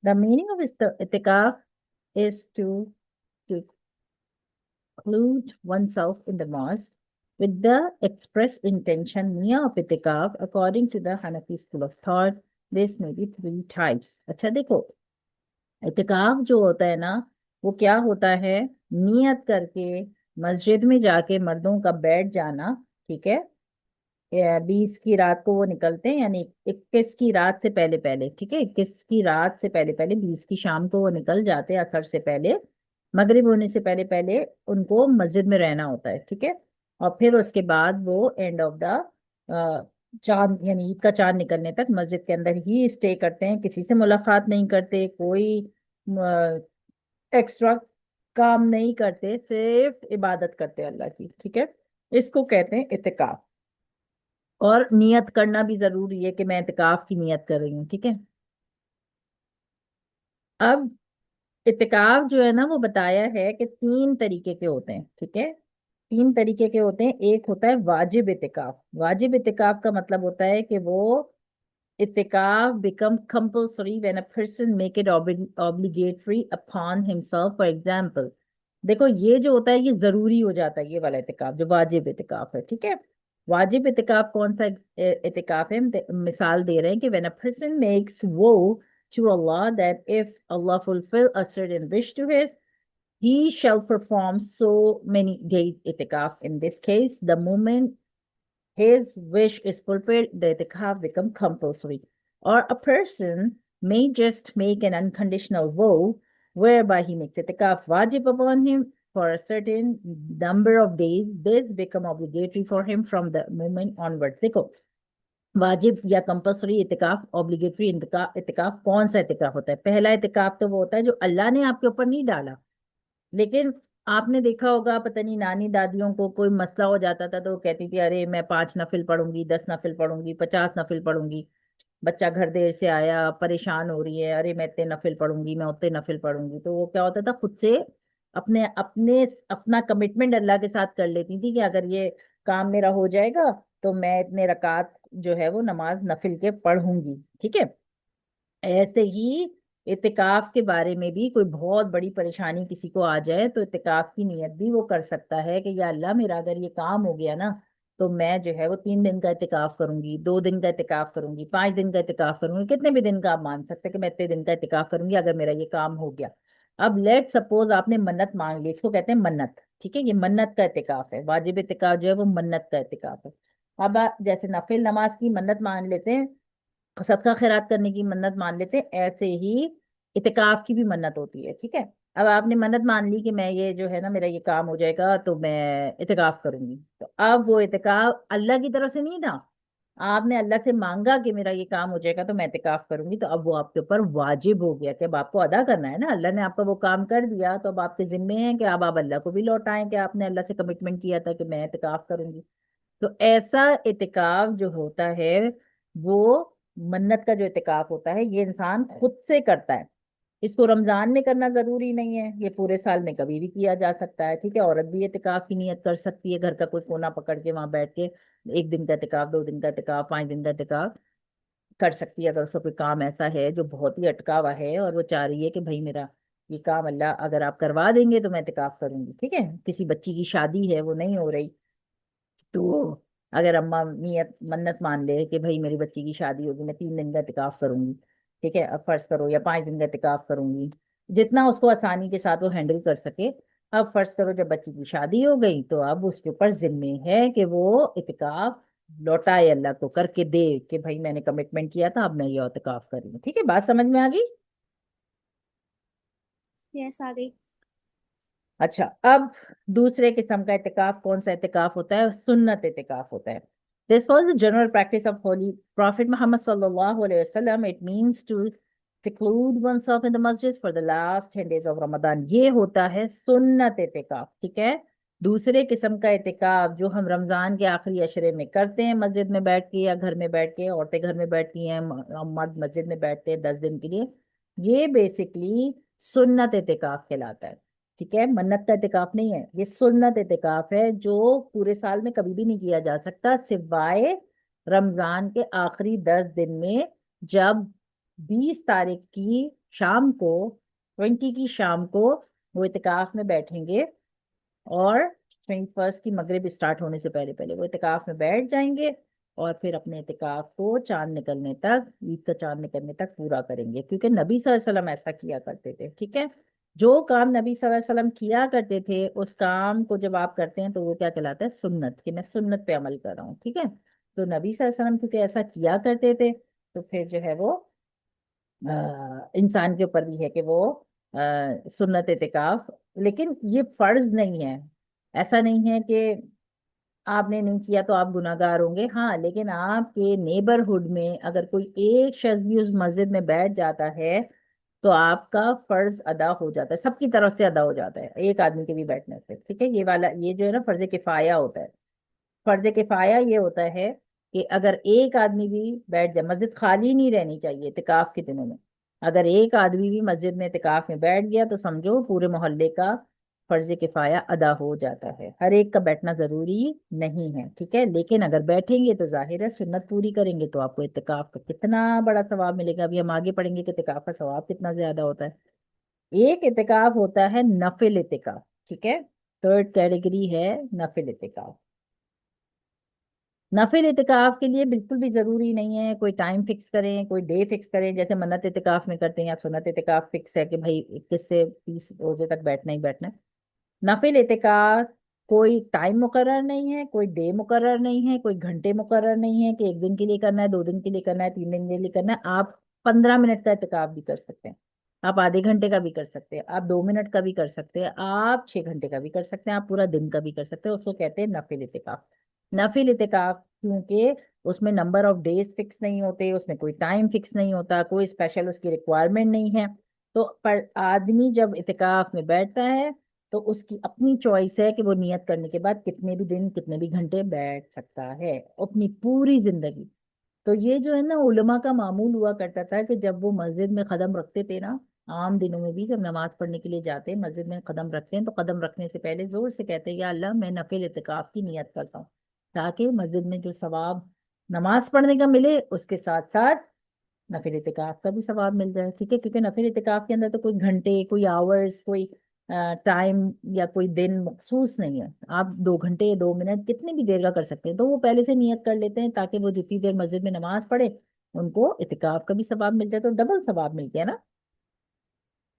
The meaning of itikaf is to seclude oneself in the mosque with the express intention niya of itikaf. According to the Hanafi school of thought, this may be three types. अच्छा देखो, इतिकाफ जो होता है ना, वो क्या होता है, नियत करके मस्जिद में जाके मर्दों का बैठ जाना, ठीक है। 20 की रात को वो निकलते हैं, यानी 21 की रात से पहले पहले, ठीक है, 21 की रात से पहले पहले 20 की शाम को वो निकल जाते हैं, असर से पहले, मगरिब होने से पहले पहले उनको मस्जिद में रहना होता है, ठीक है। और फिर उसके बाद वो एंड ऑफ द चांद, यानी ईद का चांद निकलने तक मस्जिद के अंदर ही स्टे करते हैं, किसी से मुलाकात नहीं करते, कोई एक्स्ट्रा काम नहीं करते, सिर्फ इबादत करते हैं अल्लाह की, ठीक है। इसको कहते हैं इतिकाफ। और नियत करना भी जरूरी है कि मैं इतिकाफ की नियत कर रही हूँ, ठीक है। अब इतिकाफ जो है ना, वो बताया है कि तीन तरीके के होते हैं, ठीक है। तीन तरीके के होते हैं। एक होता है वाजिब इतिकाफ। वाजिब इतिकाफ का मतलब होता है कि वो इतिकाफ become compulsory when a person make it obligatory upon himself. For example, देखो ये जो होता है ये जरूरी हो जाता है, ये वाला इतिकाफ जो वाजिब इतिकाफ है, ठीक है। वाजिब इतिकाफ कौन सा इतिकाफ है, हम मिसाल दे रहे हैं कि व्हेन अ पर्सन मेक्स वो to Allah that if Allah fulfill a certain wish to his, he shall perform so many days itikaf. In this case, the moment his wish is fulfilled, the itikaf become compulsory. Or a person may just make an unconditional vow whereby he makes itikaf wajib upon him for a certain number of days. This become obligatory for him from the moment onwards. देखो, वाजिब या compulsory इतिकाफ, obligatory इतिकाफ कौन सा इतिकाफ होता है? पहला इतिकाफ तो वो होता है जो अल्लाह ने आपके ऊपर नहीं डाला, लेकिन आपने देखा होगा, पता नहीं नानी दादियों को कोई मसला हो जाता था तो वो कहती थी अरे मैं 5 नफिल पढ़ूंगी, 10 नफिल पढ़ूंगी, 50 नफिल पढ़ूंगी। बच्चा घर देर से आया, परेशान हो रही है, अरे मैं इतने नफिल पढ़ूंगी, मैं उतने नफिल पढ़ूंगी। तो वो क्या होता था, खुद से अपने अपने अपना कमिटमेंट अल्लाह के साथ कर लेती थी कि अगर ये काम मेरा हो जाएगा तो मैं इतने रकात जो है वो नमाज नफिल के पढ़ूंगी, ठीक है। ऐसे ही इतिकाफ के बारे में भी कोई बहुत बड़ी परेशानी किसी को आ जाए तो इतिकाफ की नियत भी वो कर सकता है कि या अल्लाह मेरा अगर ये काम हो गया ना, तो मैं जो है वो 3 दिन का इतिकाफ करूंगी, 2 दिन का इतिकाफ करूंगी, 5 दिन का इतिकाफ करूंगी, कितने भी दिन का आप मान सकते हैं कि मैं इतने दिन का इतिकाफ करूंगी अगर मेरा ये काम हो गया। अब लेट सपोज आपने मन्नत मांग ली, इसको कहते हैं मन्नत, ठीक है। ये मन्नत का इतिकाफ है। वाजिब इतिकाफ जो है वो मन्नत का इतिकाफ है। अब जैसे नफिल नमाज की मन्नत मान लेते हैं, सदका खैरात करने की मन्नत मान लेते हैं, ऐसे ही इतिकाफ की भी मन्नत होती है, ठीक है। अब आपने मन्नत मान ली कि मैं ये जो है ना मेरा ये काम हो जाएगा तो मैं इतिकाफ करूंगी, तो अब वो इतिकाफ अल्लाह की तरफ से नहीं था, आपने अल्लाह से मांगा कि मेरा ये काम हो जाएगा तो मैं इतिकाफ करूंगी, तो अब वो आपके ऊपर वाजिब हो गया कि अब आपको अदा करना है ना। अल्लाह ने आपका वो काम कर दिया तो अब आपके जिम्मे है कि अब आप अल्लाह को भी लौटाएं कि आपने अल्लाह से कमिटमेंट किया था कि मैं इतिकाफ करूंगी। तो ऐसा इतिकाफ जो होता है वो मन्नत का जो इतिकाफ होता है ये इंसान खुद से करता है। इसको रमजान में करना जरूरी नहीं है, ये पूरे साल में कभी भी किया जा सकता है, ठीक है। औरत भी इतिकाफ की नियत कर सकती है, घर का कोई कोना पकड़ के वहां बैठ के 1 दिन का इतिकाफ, 2 दिन का इतिकाफ, 5 दिन का इतिकाफ कर सकती है। अगर उसका कोई काम ऐसा है जो बहुत ही अटका हुआ है और वो चाह रही है कि भाई मेरा ये काम अल्लाह अगर आप करवा देंगे तो मैं इतिकाफ करूंगी, ठीक है। किसी बच्ची की शादी है, वो नहीं हो रही, तो अगर अम्मा नियत मन्नत मान ले कि भाई मेरी बच्ची की शादी होगी, मैं 3 दिन का इतिकाफ करूंगी, ठीक है, अब फर्ज करो, या 5 दिन का इतिकाफ करूंगी, जितना उसको आसानी के साथ वो हैंडल कर सके। अब फर्ज करो जब बच्ची की शादी हो गई तो अब उसके ऊपर जिम्मे है कि वो इतिकाफ लौटाए अल्लाह को, करके दे कि भाई मैंने कमिटमेंट किया था, अब मैं ये इतिकाफ कर रही हूँ, ठीक है। बात समझ में आ गई? यस, आ गई। अच्छा, अब दूसरे किस्म का इतिकाफ कौन सा इतिकाफ होता है? सुन्नत इतिकाफ होता है। This was the general practice of holy prophet Muhammad सल्लल्लाहु अलैहि वसल्लम। It means to seclude oneself in the masjid for the last 10 days of Ramadan. ये होता है सुन्नत इतिकाफ, ठीक है। दूसरे किस्म का इतिकाफ जो हम रमजान के आखिरी अशरे में करते हैं मस्जिद में बैठ के या घर में बैठ के, औरतें घर में बैठती हैं, मर्द मस्जिद में बैठते हैं 10 दिन के लिए, ये बेसिकली सुन्नत इतिकाफ कहलाता है, ठीक है। मन्नत का इतिकाफ नहीं है, ये सुन्नत इतिकाफ है जो पूरे साल में कभी भी नहीं किया जा सकता सिवाय रमजान के आखिरी 10 दिन में, जब 20 तारीख की शाम को, 20 की शाम को वो इतिकाफ में बैठेंगे, और 21 की मगरिब स्टार्ट होने से पहले पहले वो इतिकाफ में बैठ जाएंगे, और फिर अपने इतिकाफ को चांद निकलने तक, ईद का चांद निकलने तक पूरा करेंगे, क्योंकि नबी सल्लल्लाहु अलैहि वसल्लम ऐसा किया करते थे। ठीक है, जो काम नबी सल्लल्लाहु अलैहि वसल्लम किया करते थे उस काम को जब आप करते हैं तो वो क्या कहलाता है? सुन्नत, कि मैं सुन्नत पे अमल कर रहा हूँ। ठीक है, तो नबी सल्लल्लाहु अलैहि वसल्लम क्योंकि ऐसा किया करते थे, तो फिर जो है वो इंसान के ऊपर भी है कि वो सुन्नत इतिकाफ, लेकिन ये फर्ज नहीं है। ऐसा नहीं है कि आपने नहीं किया तो आप गुनाहगार होंगे। हाँ, लेकिन आपके नेबरहुड में अगर कोई एक शख्स भी उस मस्जिद में बैठ जाता है तो आपका फर्ज अदा हो जाता है, सबकी तरफ से अदा हो जाता है एक आदमी के भी बैठने से। ठीक है, ये वाला, ये जो है ना, फर्ज किफाया होता है। फर्ज किफाया ये होता है कि अगर एक आदमी भी बैठ जाए, मस्जिद खाली नहीं रहनी चाहिए इतिकाफ के दिनों में। अगर एक आदमी भी मस्जिद में इतिकाफ में बैठ गया तो समझो पूरे मोहल्ले का फर्ज किफाया अदा हो जाता है। हर एक का बैठना जरूरी नहीं है। ठीक है, लेकिन अगर बैठेंगे तो जाहिर है सुन्नत पूरी करेंगे तो आपको इतिकाफ का कितना बड़ा सवाब मिलेगा। अभी हम आगे पढ़ेंगे कि इतिकाफ का सवाब कितना ज्यादा होता है। एक इतिकाफ होता है नफिल इतिकाफ। ठीक है, थर्ड कैटेगरी है नफिल इतिकाफ। नफिल इतिकाफ के लिए बिल्कुल भी जरूरी नहीं है कोई टाइम फिक्स करें, कोई डे फिक्स करें, जैसे मन्नत इतिकाफ में करते हैं, या सुन्नत इतिकाफ फिक्स है कि भाई 21 से 30 रोजे तक बैठना ही बैठना है। नफिल इतिकाफ कोई टाइम मुकर्रर नहीं है, कोई डे मुकर्रर नहीं है, कोई घंटे मुकर्रर नहीं है कि 1 दिन के लिए करना है, 2 दिन के लिए करना है, 3 दिन के लिए करना है। आप 15 मिनट का इतिकाफ भी कर सकते हैं, आप आधे घंटे का भी कर सकते हैं, आप 2 मिनट का भी कर सकते हैं, आप 6 घंटे का भी कर सकते हैं, आप पूरा दिन का भी कर सकते हैं। उसको कहते हैं नफिल इतिकाफ। नफिल इतिकाफ क्योंकि उसमें नंबर ऑफ डेज फिक्स नहीं होते, उसमें कोई टाइम फिक्स नहीं होता, कोई स्पेशल उसकी रिक्वायरमेंट नहीं है। तो पर आदमी जब इतिकाफ में बैठता है तो उसकी अपनी चॉइस है कि वो नियत करने के बाद कितने भी दिन, कितने भी घंटे बैठ सकता है अपनी पूरी जिंदगी। तो ये जो है ना, उलमा का मामूल हुआ करता था कि जब वो मस्जिद में कदम रखते थे ना, आम दिनों में भी जब नमाज पढ़ने के लिए जाते हैं मस्जिद में कदम रखते हैं, तो कदम रखने से पहले जोर से कहते हैं या अल्लाह मैं नफिल इतिकाफ की नियत करता हूँ, ताकि मस्जिद में जो सवाब नमाज पढ़ने का मिले उसके साथ साथ नफिल इतिकाफ का भी सवाब मिल जाए। ठीक है, क्योंकि नफिल इतिकाफ के अंदर तो कोई घंटे, कोई आवर्स, कोई टाइम या कोई दिन मखसूस नहीं है। आप 2 घंटे, 2 मिनट, कितनी भी देर का कर सकते हैं। तो वो पहले से नियत कर लेते हैं ताकि वो जितनी देर मस्जिद में नमाज पढ़े उनको इतिकाफ का भी सवाब मिल जाए, तो डबल सवाब मिल गया ना।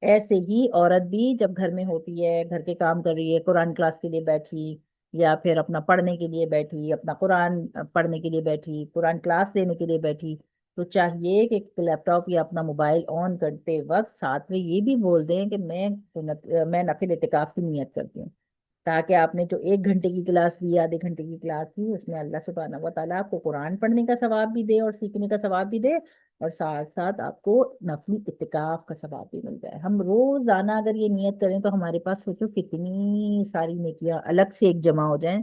ऐसे ही औरत भी जब घर में होती है, घर के काम कर रही है, कुरान क्लास के लिए बैठी, या फिर अपना पढ़ने के लिए बैठी, अपना कुरान पढ़ने के लिए बैठी, कुरान क्लास लेने के लिए बैठी, तो चाहिए कि लैपटॉप या अपना मोबाइल ऑन करते वक्त साथ में ये भी बोल दें कि मैं नफिल इतिकाफ की नियत करती हूँ, ताकि आपने जो 1 घंटे की क्लास ली, आधे घंटे की क्लास ली, उसमें अल्लाह सुब्हानहू व तआला आपको कुरान पढ़ने का सवाब भी दे और सीखने का सवाब भी दे, और साथ साथ आपको नफली इत्तिकाफ का सवाब भी मिल जाए। हम रोजाना अगर ये नियत करें तो हमारे पास सोचो कितनी सारी नेकियां अलग से एक जमा हो जाएं,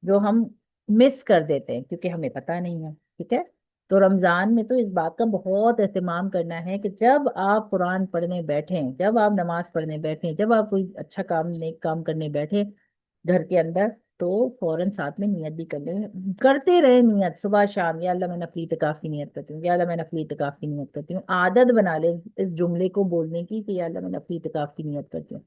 जो हम मिस कर देते हैं क्योंकि हमें पता नहीं है। ठीक है, तो रमजान में तो इस बात का बहुत एहतमाम करना है कि जब आप कुरान पढ़ने बैठें, जब आप नमाज पढ़ने बैठें, जब आप कोई अच्छा काम, नेक काम करने बैठे घर के अंदर, तो फौरन साथ में नियत भी करते रहे नियत सुबह शाम, या अल्लाह मैं नफली इतिकाफ की नियत करती हूँ, या अल्लाह मैं नफली इतिकाफ की नियत करती हूँ। आदत बना ले इस जुमले को बोलने की कि या अल्लाह मैं नफली इतिकाफ की नियत करती हूँ।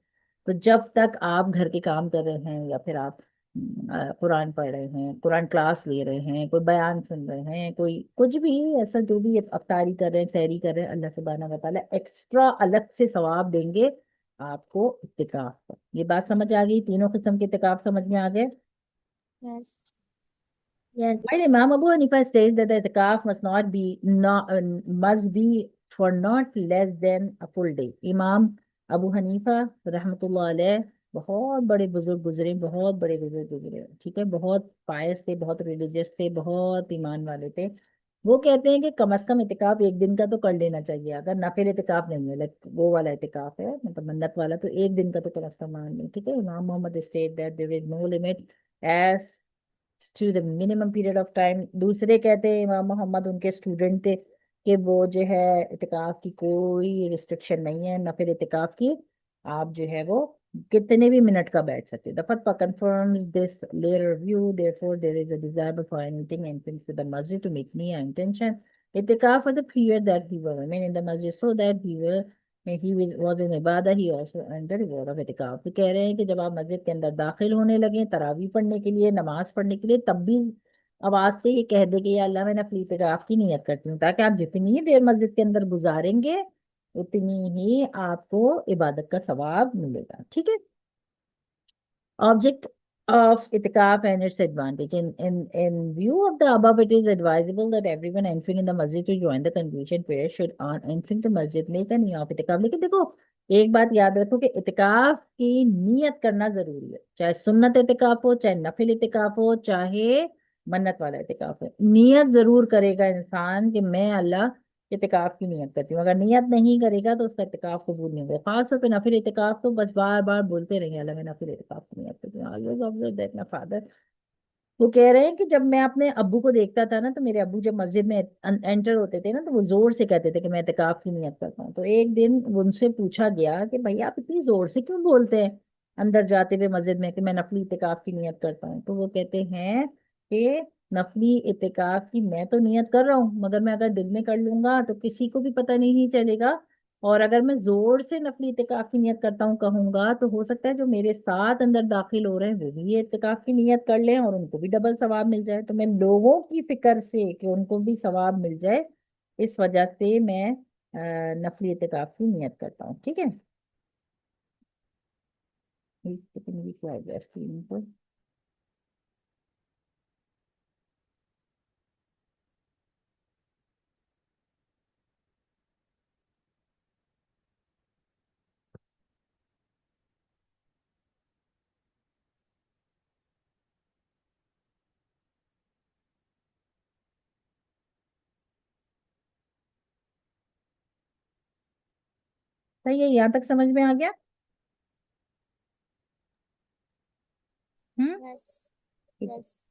तो जब तक आप घर के काम कर रहे हैं, या फिर आप कुरान पढ़ रहे हैं, कुरान क्लास ले रहे हैं, कोई बयान सुन रहे हैं, कोई कुछ भी ऐसा जो भी अफ्तारी कर रहे हैं, सहरी कर रहे हैं, अल्लाह सुब्हानहू व तआला एक्स्ट्रा अलग से सवाब देंगे आपको इत्तिकाफ का। ये बात समझ आ गई? तीनों किस्म के इत्तिकाफ समझ में आ गए? Yes. Yes. While Imam Abu Hanifa states that the itikaf must not be not must be for not less than a full day. इमाम अबू हनीफा रहमतुल्लाह अलैह बहुत बड़े बुजुर्ग गुजरे, बहुत बड़े बुजुर्ग गुजरे। ठीक है, बहुत पायस थे, बहुत रिलीजियस थे, बहुत ईमान वाले थे। वो कहते हैं कि कम से कम इतिकाफ 1 दिन का तो कर लेना चाहिए, अगर नफिल इतिकाफ नहीं है, लाइक वो वाला इतिकाफ है मतलब मन्नत वाला, तो 1 दिन का तो कम से कम मान लें। ठीक है, इमाम Muhammad state that there is no limit as to the minimum period of time. दूसरे कहते हैं, इमाम मोहम्मद उनके स्टूडेंट थे, कि वो जो है इतिकाफ की कोई रिस्ट्रिक्शन नहीं है, नफिल इतिकाफ की आप जो है वो कितने भी मिनट का बैठ सकते हैं। The fatwa confirms this later view. Therefore, there is a desirable for anything entrance to the masjid to make niyyah intention Itikaf for the period that he will remain in the masjid so that was in ibadah, he also earned the reward of itikaf. तो कह रहे हैं कि जब आप मस्जिद के अंदर दाखिल होने लगे तरावी पढ़ने के लिए, नमाज पढ़ने के लिए, तब भी आवाज से ये कह दे कि या अल्लाह मैं नफली इतिकाफ की नियत करती हूँ, ताकि आप जितनी ही देर मस्जिद के अंदर गुजारेंगे उतनी ही आपको इबादत का सवाब मिलेगा। ठीक है। Object of itikaf and its advantage. In view of the above, it is advisable that everyone entering in the masjid to join the congregation prayer should on entering the masjid make a niyyah of itikaf. लेकिन देखो एक बात याद रखो कि इतिकाफ की नियत करना जरूरी है, चाहे सुन्नत इतिकाफ हो, चाहे नफिल इतिकाफ हो, चाहे मन्नत वाला इतिकाफ हो। नियत जरूर करेगा इंसान कि मैं अल्लाह इतिकाफ की नियत करती हूँ। अगर नियत नहीं करेगा तो उसका इतिकाफ कबूल नहीं होगा। खास तौर पे नफिल इतिकाफ तो बस बार बार बोलते रहेंगे अल्लाह मैं नफिल इतिकाफ की नियत करती हूँ। Always observe that my father. वो कह रहे हैं कि जब मैं अपने अब्बू को देखता था ना, तो मेरे अब्बू जब मस्जिद में एंटर होते थे ना, तो वो जोर से कहते थे कि मैं इतिकाफ की नियत करता हूँ। तो एक दिन उनसे पूछा गया कि भैया आप इतनी जोर से क्यों बोलते हैं अंदर जाते हुए मस्जिद में कि मैं नफली इतिकाफ की नियत करता हूँ? तो वो कहते हैं कि नफली इतिकाफ की मैं तो नियत कर रहा हूँ, मगर मैं अगर दिल में कर लूंगा तो किसी को भी पता नहीं चलेगा। और अगर मैं जोर से नफली इतिकाफ की नियत करता हूँ कहूंगा, तो हो सकता है जो मेरे साथ अंदर दाखिल हो रहे हैं वो भी ये इतिकाफ की नियत कर लें और उनको भी डबल सवाब मिल जाए। तो मैं लोगों की फिक्र से कि उनको भी सवाब मिल जाए, इस वजह से मैं नफली इतिकाफ की नियत करता हूँ। ठीक है। कितनी क्या है स्क्रीन पर? सही है, यहाँ तक समझ में आ गया? हम्म। यस। ठीक है। यस।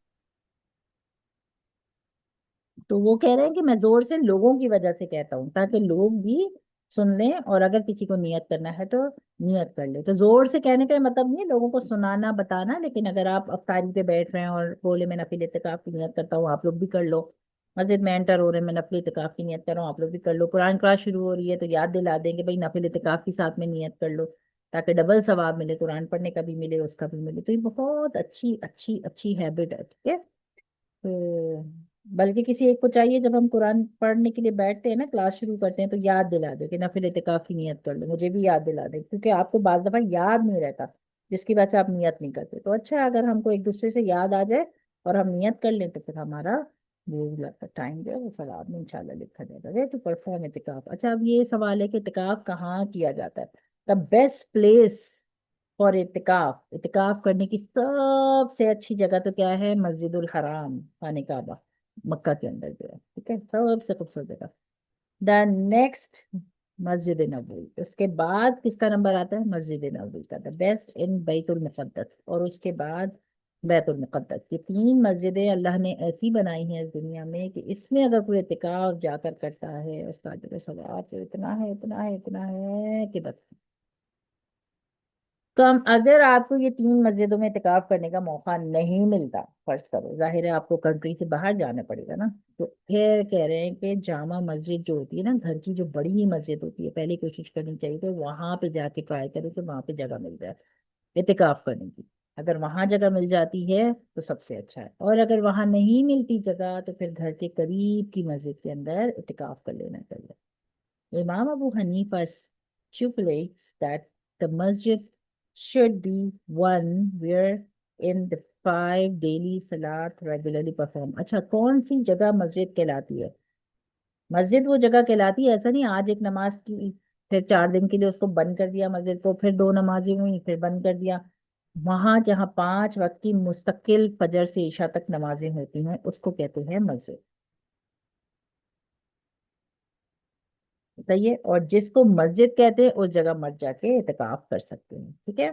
तो वो कह रहे हैं कि मैं जोर से लोगों की वजह से कहता हूँ ताकि लोग भी सुन लें, और अगर किसी को नियत करना है तो नियत कर ले। तो जोर से कहने का मतलब नहीं है लोगों को सुनाना बताना, लेकिन अगर आप अफ्तारी पे बैठ रहे हैं और बोले मैं नफिल इत्तिकाफ की नियत करता हूँ, आप लोग भी कर लो। मस्जिद में एंटर हो रहे हैं, मैं नफिल इत्तिकाफ की नियत कर रहा हूँ, आप लोग भी कर लो। कुरान क्लास शुरू हो रही है तो याद दिला देंगे भाई नफिल इत्तिकाफ के साथ में नियत कर लो, ताकि डबल सवाब मिले, कुरान पढ़ने का भी मिले, उसका भी मिले। तो ये बहुत अच्छी अच्छी अच्छी हैबिट है। ठीक है। तो बल्कि किसी एक को चाहिए जब हम कुरान पढ़ने के लिए बैठते हैं ना, क्लास शुरू करते हैं, तो याद दिला दे कि नफिल इत्तिकाफ की नियत कर लो, मुझे भी याद दिला दे, क्योंकि आपको बाज दफा याद नहीं रहता जिसकी वजह से आप नियत नहीं करते। तो अच्छा है अगर हमको एक दूसरे से याद आ जाए और हम नियत कर लें, तो फिर हमारा वो टाइम जो है वो सवाब में इंशाल्लाह लिखा जाएगा। वे टू परफॉर्म इत्तिकाफ। अच्छा, अब ये सवाल है कि इत्तिकाफ कहाँ किया जाता है? द बेस्ट प्लेस और इतिकाफ, इतिकाफ करने की सबसे अच्छी जगह तो क्या है? मस्जिदुल हराम, खाने काबा, मक्का के अंदर जो है। ठीक है, सबसे खूबसूरत जगह। द नेक्स्ट मस्जिद नबवी, उसके बाद किसका नंबर आता है? मस्जिद नबवी का, द बेस्ट इन बैतुल मुकद्दस, और उसके बाद बैतुल मुकद्दस। ये तीन मस्जिदें अल्लाह ने ऐसी बनाई हैं इस दुनिया में कि इसमें अगर कोई इतिकाफ जाकर करता है उसका जो सवाब तो इतना है, इतना है, इतना है कि बस। तो हम अगर आपको ये तीन मस्जिदों में इतिकाफ करने का मौका नहीं मिलता, फर्ज करो जाहिर है आपको कंट्री से बाहर जाना पड़ेगा ना, तो फिर कह रहे हैं कि जामा मस्जिद जो होती है ना, घर की जो बड़ी मस्जिद होती है, पहले कोशिश करनी चाहिए तो वहां पे जाके ट्राई करें कि वहां पे जगह मिल जाए इतिकाफ करने की। अगर वहां जगह मिल जाती है तो सबसे अच्छा है, और अगर वहां नहीं मिलती जगह तो फिर घर के करीब की मस्जिद के अंदर इतिकाफ कर लेना चाहिए। Imam Abu Hanifa stipulates that the masjid should be one where in the 5 daily salat regularly performed. अच्छा, कौन सी जगह मस्जिद कहलाती है? मस्जिद वो जगह कहलाती है, ऐसा नहीं आज एक नमाज की फिर 4 दिन के लिए उसको बंद कर दिया मस्जिद को, फिर दो नमाजें हुई फिर बंद कर दिया। वहां जहाँ 5 वक्त की मुस्तकिल फजर से इशा तक नमाजें होती हैं उसको कहते हैं मस्जिद। बताइए। और जिसको मस्जिद कहते हैं उस जगह मत जाके इतिकाफ कर सकते हैं। ठीक है।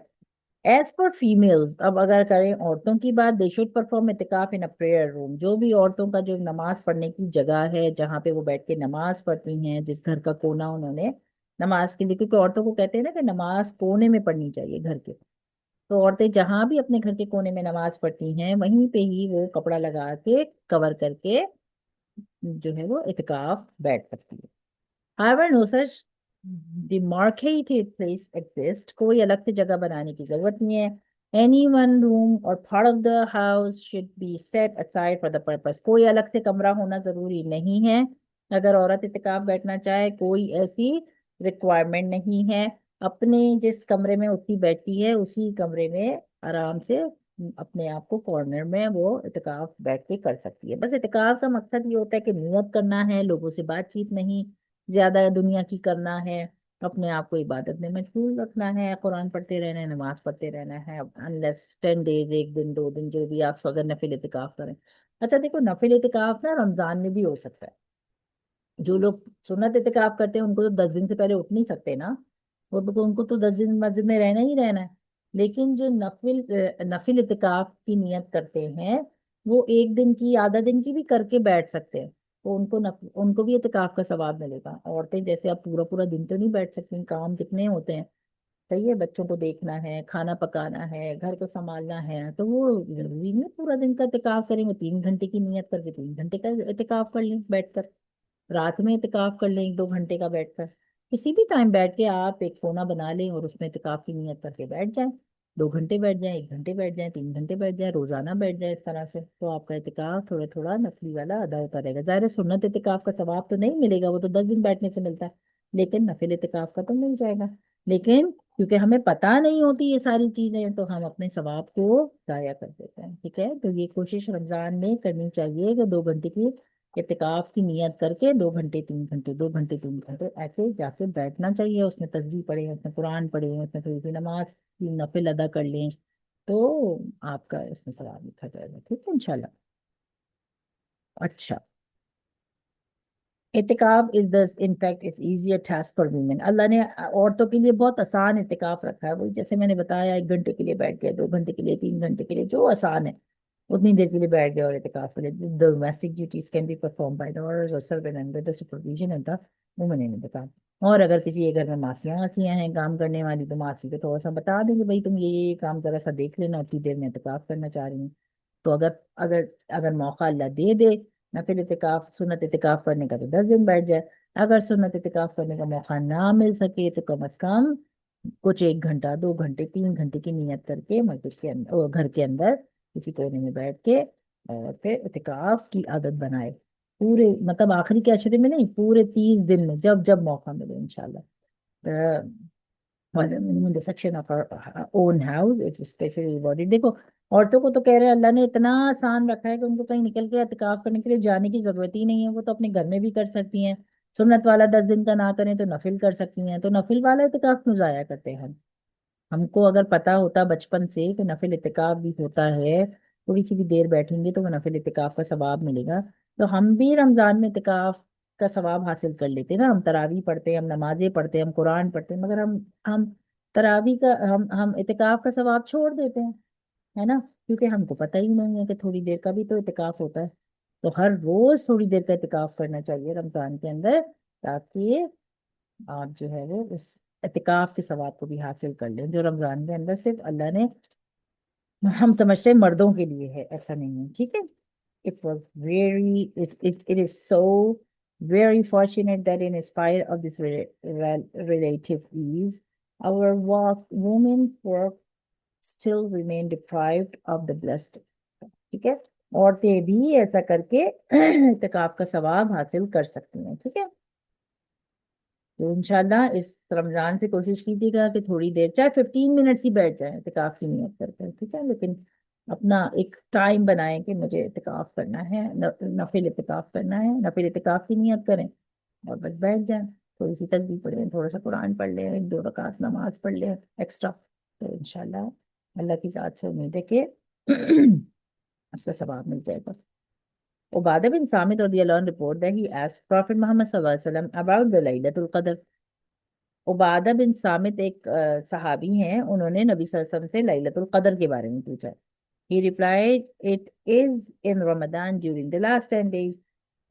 एज फॉर फीमेल्स, अब अगर करें औरतों की बात, दे शुड परफॉर्म इतिकाफ इन अ प्रेयर रूम। जो भी औरतों का जो नमाज पढ़ने की जगह है जहाँ पे वो बैठ के नमाज पढ़ती हैं, जिस घर का कोना उन्होंने नमाज के लिए, क्योंकि औरतों को कहते हैं ना कि नमाज कोने में पढ़नी चाहिए घर के, तो औरतें जहां भी अपने घर के कोने में नमाज पढ़ती हैं वहीं पे ही वो कपड़ा लगा के कवर करके जो है वो इत्काफ बैठ सकती है. However, no such demarcated place exists. कोई अलग से जगह बनाने की जरूरत नहीं है. Any one room or part of the house should be set aside for the purpose. कोई अलग से कमरा होना जरूरी नहीं है. अगर औरत इत्काफ बैठना चाहे कोई ऐसी रिक्वायरमेंट नहीं है. अपने जिस कमरे में उठी बैठती है उसी कमरे में आराम से अपने आप को कॉर्नर में वो इत्काफ बैठ के कर सकती है. बस इत्काफ का मकसद ये होता है कि नियत करना है, लोगों से बातचीत नहीं ज्यादा दुनिया की करना है, अपने आप को इबादत में मशगूल रखना है, कुरान पढ़ते रहना है, नमाज पढ़ते रहना है. अनलेस 10 डेज, एक दिन 2 दिन जो भी आप अगर नफिल इतिकाफ करें. अच्छा देखो, नफिल इतिकाफ ना रमजान में भी हो सकता है. जो लोग सुन्नत इतिकाफ करते हैं उनको तो 10 दिन से पहले उठ नहीं सकते ना. वो तो उनको तो 10 दिन मस्जिद में रहना ही रहना है. लेकिन जो नफिल इतिकाफ की नियत करते हैं वो एक दिन की आधा दिन की भी करके बैठ सकते हैं. तो उनको भी इतिकाफ का सवाब मिलेगा. औरतें जैसे अब पूरा पूरा दिन तो नहीं बैठ सकती, काम कितने होते हैं. सही है, बच्चों को देखना है, खाना पकाना है, घर को संभालना है, तो वो जरूरी नहीं पूरा दिन का इतिकाफ करेंगे. 3 घंटे की नियत करके 3 घंटे का इतिकाफ कर लें बैठकर. रात में इतिकाफ कर लें 1-2 घंटे का बैठकर. किसी भी टाइम बैठ के आप एक कोना बना लें और उसमें इतिकाफ की नियत करके बैठ जाएं. 2 घंटे बैठ जाएं, 1 घंटे बैठ जाएं, 3 घंटे बैठ जाएं, रोजाना बैठ जाएं. इस तरह से तो आपका इतिकाफ थोड़ा थोड़ा नफली वाला अदा होता रहेगा. ज़ाहिर है सुन्नत इतिकाफ का सवाब तो नहीं मिलेगा, वो तो 10 दिन बैठने से मिलता है. लेकिन नफिल इतिकाफ का तो मिल जाएगा. लेकिन क्योंकि हमें पता नहीं होती ये सारी चीजें तो हम अपने सवाब को जाया कर देते हैं. ठीक है, तो ये कोशिश रमजान में करनी चाहिए कि 2 घंटे की इत्तिकाफ की नियत करके 2 घंटे 3 घंटे 2 घंटे 3 घंटे ऐसे जाके बैठना चाहिए. उसमें तस्बीह पढ़े, उसमें कुरान पढ़े, उसमें थोड़ी सी नमाज की नफिल अदा कर लें तो आपका इसमें सवाब लिखा जाएगा. ठीक है इंशाल्लाह. अच्छा, इतिकाफ is the in fact it's easier task for women. Allah ने औरतों के लिए बहुत आसान इतिकाफ रखा है. वही जैसे मैंने बताया, 1 घंटे के लिए बैठ गए, 2 घंटे के लिए, 3 घंटे के लिए, जो आसान है उतनी देर के लिए बैठ गए और इतिकाफ के लिए. Domestic duties can be perform by the orders और serve under the supervision of the women in the. और अगर किसी के घर में मासियां वासियां हैं काम करने वाली तो मासी को थोड़ा सा बता देंगे, भाई तुम ये काम जरा सा देख लेना, उतनी देर में इतिकाफ करना चाह रही हूँ. तो अगर अगर अगर मौका अल्लाह दे दे नफिल इतिकाफ सुन्नत इतिकाफ करने का तो 10 दिन बैठ जाए. अगर सुन्नत इतिकाफ करने का मौका ना मिल सके तो कम से कम कुछ 1 घंटा 2 घंटे 3 घंटे की नियत करके मस्जिद के अंदर और घर के अंदर किसी कोने में बैठ के और फिर इतिकाफ की आदत बनाए. पूरे मतलब आखिरी के अशरे में नहीं, पूरे 30 दिन में जब जब मौका मिले इंशाल्लाह. in the section of our own house it's especially rewarded. देखो, औरतों को तो कह रहे हैं अल्लाह ने इतना आसान रखा है कि उनको कहीं निकल के इतिकाफ करने के लिए जाने की जरूरत ही नहीं है. वो तो अपने घर में भी कर सकती हैं. सुन्नत वाला 10 दिन का ना करें तो नफिल कर सकती हैं. तो नफिल वाला इतिकाफ क्यों जाया करते हैं हम. हमको अगर पता होता बचपन से कि नफिल इतिकाफ भी होता है, थोड़ी सी भी देर बैठेंगे तो वो नफिल इतिकाफ का सवाब मिलेगा, तो हम भी रमजान में इतिकाफ का सवाब हासिल कर लेते ना. हम तरावी पढ़ते हैं, हम नमाजें पढ़ते हैं, हम कुरान पढ़ते हैं, मगर हम तरावी का हम इतिकाफ का सवाब छोड़ देते हैं, है ना. क्योंकि हमको पता ही नहीं है कि थोड़ी देर का भी तो इतिकाफ होता है. तो हर रोज थोड़ी देर का इतिकाफ करना चाहिए रमजान के अंदर, ताकि आप जो है वो उस इतिकाफ के सवाब को भी हासिल कर लें जो रमजान के अंदर सिर्फ अल्लाह ने, हम समझते हैं मर्दों के लिए है, ऐसा नहीं है. ठीक है. It was very it is so very fortunate that in spite of this relative ease, our women work still remain deprived of the blessed. ठीक है, औरतें भी ऐसा करके इत्तिकाफ का सवाब हासिल कर सकती हैं. ठीक है, तो इंशाल्लाह इस रमजान से कोशिश कीजिएगा कि थोड़ी देर चाहे 15 मिनट्स ही बैठ जाए इतिकाफ की नियत करके. ठीक है, लेकिन अपना एक टाइम बनाएं कि मुझे इतिकाफ करना है, नफिल इतिकाफ करना है, नफिल इतिकाफ की नियत करें और बस बैठ जाएं. थोड़ी सी तस्बीह पढ़ें, थोड़ा सा कुरान पढ़ लें, 1-2 रकात नमाज पढ़ लें एक्स्ट्रा, तो इंशाल्लाह अल्लाह की ज़ात से उम्मीद है कि उसका सवाब मिल जाएगा. Ubadah bin Samit radiallahu anh report that he asked Prophet Muhammad sallallahu alaihi wasallam about the Laylatul Qadr. Ubada बिन सामित एक सहाबी हैं, उन्होंने नबी सल्लल्लाहु अलैहि वसल्लम से लैलतुल कदर के बारे में पूछा. He replied it is in Ramzan during the last 10 days